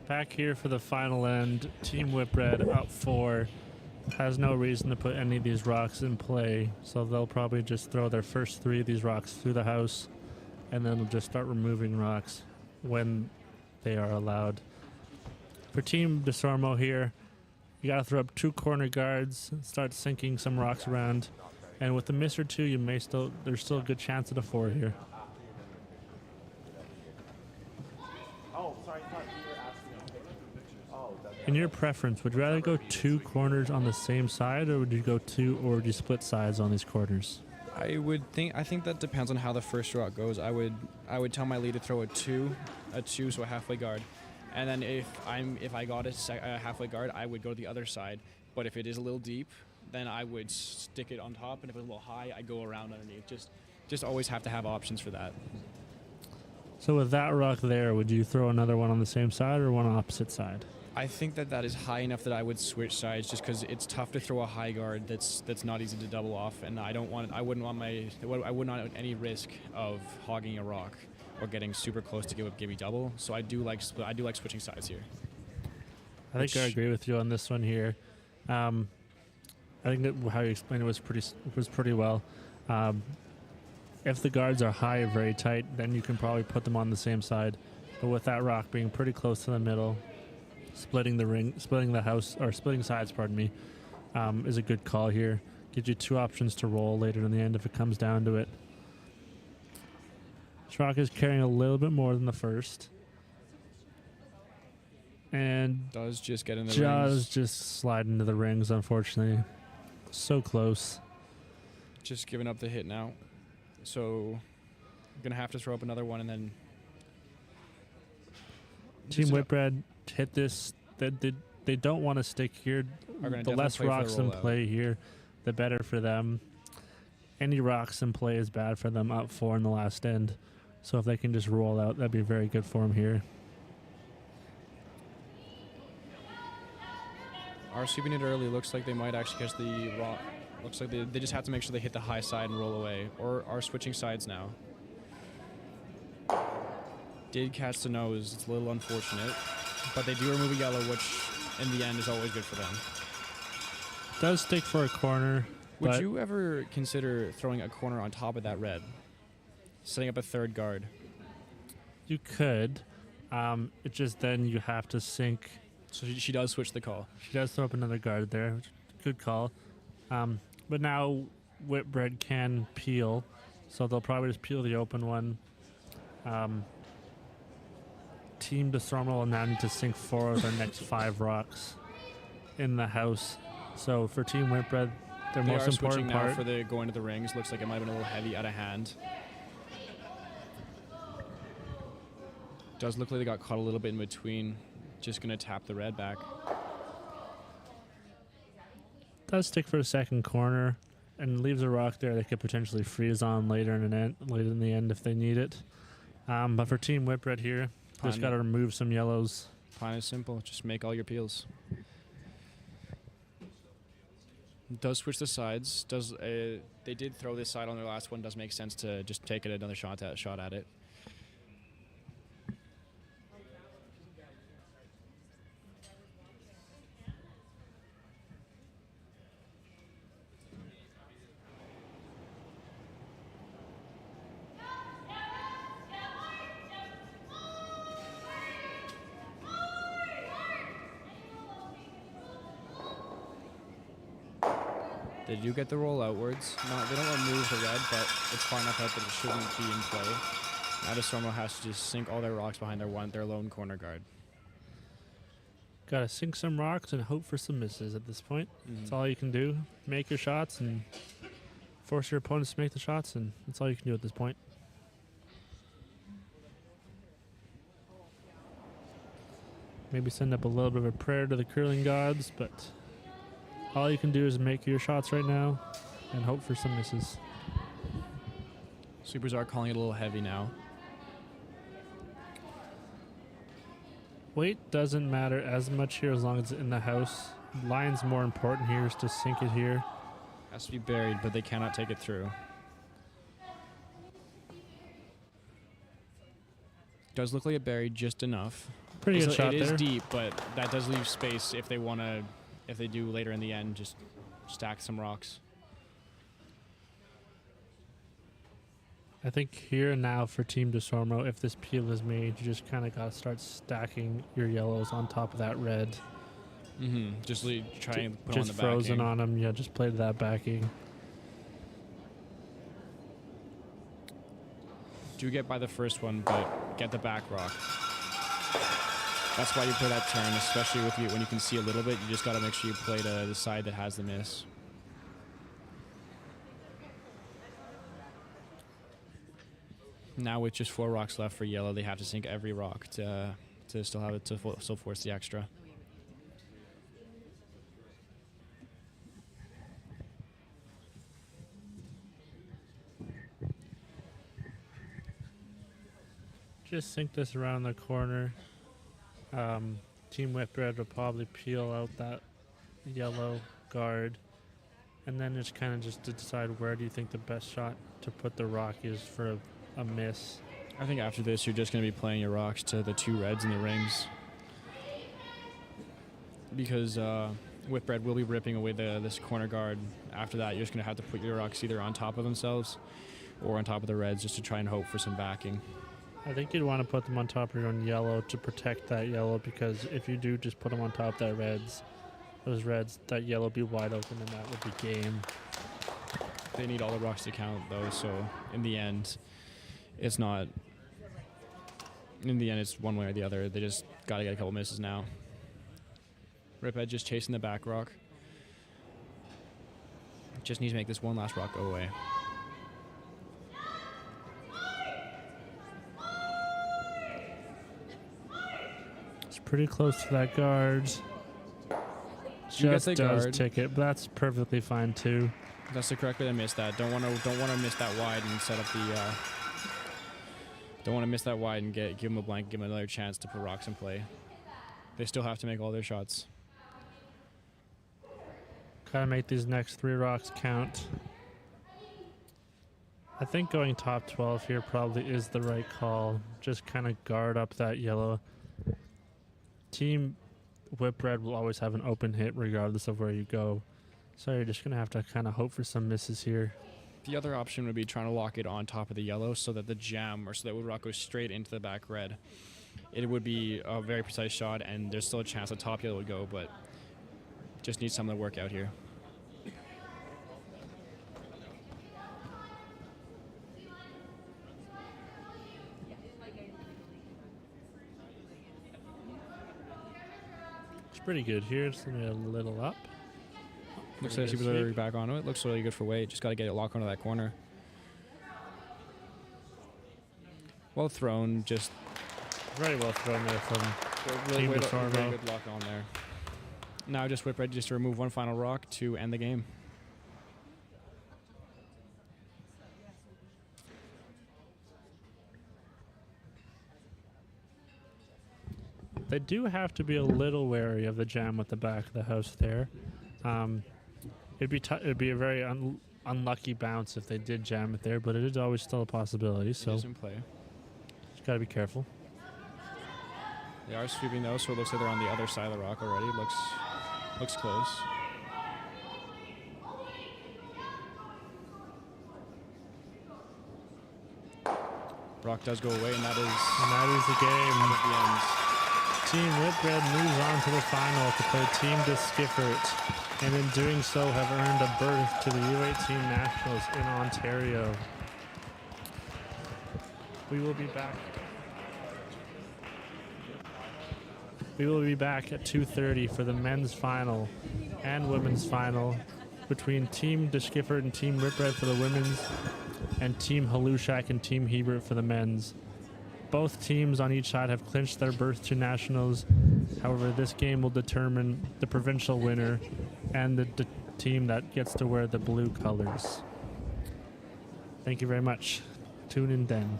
Back here for the final end, Team Whitbread up 4. Has no reason to put any of these rocks in play, so they'll probably just throw their first 3 of these rocks through the house, and then they'll just start removing rocks when they are allowed. For Team Desormeau here, you gotta throw up 2 corner guards, start sinking some rocks around, and with a miss or 2, you may there's still a good chance at a 4 here. In your preference, would you rather go 2 corners on the same side, or would you go 2, or would you split sides on these corners? I think that depends on how the first rock goes. I would tell my lead to throw a 2, so a halfway guard, and then if I got a halfway guard, I would go to the other side. But if it is a little deep, then I would stick it on top, and if it's a little high, I go around underneath. Just always have to have options for that. So with that rock there, would you throw another one on the same side or one on opposite side? I think that is high enough that I would switch sides, just because it's tough to throw a high guard that's not easy to double off, and I wouldn't want any risk of hogging a rock or getting super close to give me double. So I do like switching sides here. I think I agree with you on this one here. I think that how you explained it was pretty well. If the guards are high or very tight, then you can probably put them on the same side. But with that rock being pretty close to the middle, splitting sides, is a good call here. Gives you 2 options to roll later in the end if it comes down to it. This rock is carrying a little bit more than the first. And does just get in the rings. Just slide into the rings, unfortunately. So close. Just giving up the hit now. So I'm going to have to throw up another one, and then Team Whitbread hit this. They don't want to stick here. The less rocks in play here, the better for them. Any rocks in play is bad for them up 4 in the last end. So if they can just roll out, that'd be very good for them here. Are sweeping it early. Looks like they might actually catch the rock. Looks like they just have to make sure they hit the high side and roll away, or are switching sides now. Did catch the nose. It's a little unfortunate, but they do remove a yellow, which in the end is always good for them. Does stick for a corner. Would you ever consider throwing a corner on top of that red? Setting up a 3rd guard? You could. It just then you have to sink. So she does switch the call. She does throw up another guard there. Good call. But now Whitbread can peel, so they'll probably just peel the open one. Team Desormeau will now need to sink 4 of their next 5 rocks in the house. So for Team Whitbread, their most important part now for the going to the rings. Looks like it might have been a little heavy out of hand. Does look like they got caught a little bit in between. Just going to tap the red back. Does stick for a 2nd corner and leaves a rock there they could potentially freeze on later in the end if they need it. But for Team Whitbread here, just got to remove some yellows. Plan is simple. Just make all your peels. Does switch the sides. They did throw this side on their last one. Does make sense to just take it another shot at it. They do get the roll outwards. No, they don't remove the red, but it's far enough out that it shouldn't be in play. Now Desormeau has to just sink all their rocks behind their lone corner guard. Gotta sink some rocks and hope for some misses at this point. That's all you can do. Make your shots and force your opponents to make the shots, and that's all you can do at this point. Maybe send up a little bit of a prayer to the curling gods, but all you can do is make your shots right now and hope for some misses. Sweepers are calling it a little heavy now. Weight doesn't matter as much here as long as it's in the house. Line's more important here is to sink it here. Has to be buried, but they cannot take it through. Does look like it buried just enough. Pretty good shot there. It there. is deep, but that does leave space if they want to, if they do later in the end, just stack some rocks. I think here and now for Team Desormeau, if this peel is made, you just kind of got to start stacking your yellows on top of that red. Just try and put just on the frozen backing. on them. Yeah, just play to that backing. Do get by the first one, but get the back rock. That's why you play that turn, especially with you when you can see a little bit. You just got to make sure you play to the side that has the miss. Now with just 4 rocks left for yellow, they have to sink every rock to still have it to still force the extra. Just sink this around the corner. Team Whitbread will probably peel out that yellow guard. And then it's kind of just to decide where do you think the best shot to put the rock is for a miss. I think after this, you're just going to be playing your rocks to the 2 reds in the rings. Because Whitbread will be ripping away this corner guard. After that, you're just going to have to put your rocks either on top of themselves or on top of the reds just to try and hope for some backing. I think you'd want to put them on top of your own yellow to protect that yellow, because if you do just put them on top of that those reds, that yellow will be wide open and that would be game. They need all the rocks to count, though, so in the end, it's not... In the end, it's one way or the other. They just got to get a couple misses now. Riphead just chasing the back rock. Just needs to make this one last rock go away. It's pretty close to that guard. Just does ticket, but that's perfectly fine too. That's the correct way to miss that. Don't want to miss that wide and set up the. Don't want to miss that wide and give them a blank, give them another chance to put rocks in play. They still have to make all their shots. Gotta make these next 3 rocks count. I think going top 12 here probably is the right call. Just kind of guard up that yellow. Team Whitbread will always have an open hit regardless of where you go. So you're just gonna have to kind of hope for some misses here. The other option would be trying to lock it on top of the yellow so that the jam, or so that rock goes straight into the back red. It would be a very precise shot, and there's still a chance the top yellow would go, but just needs something to work out here. It's pretty good here. It's a little up. Looks like super back onto it. Looks really good for weight. Just got to get it locked onto that corner. Well thrown. Just very well thrown there from Team Desormeau. Really good lock on there. Now just Whitbread just to remove one final rock to end the game. They do have to be a little wary of the jam at the back of the house there. It'd be a very unlucky bounce if they did jam it there, but it is always still a possibility. So it is in play. Just gotta be careful. They are sweeping though, so it looks like they're on the other side of the rock already. Looks close. Rock does go away, and that is the game. That is the end. Team Whitbread moves on to the final to play Team Deskiffert, and in doing so have earned a berth to the U18 Nationals in Ontario. We will be back. We will be back at 2:30 for the men's final and women's final between Team Deskiffert and Team Whitbread for the women's, and Team Halushak and Team Hebert for the men's. Both teams on each side have clinched their berth to nationals. However, this game will determine the provincial winner and the team that gets to wear the blue colors. Thank you very much. Tune in then.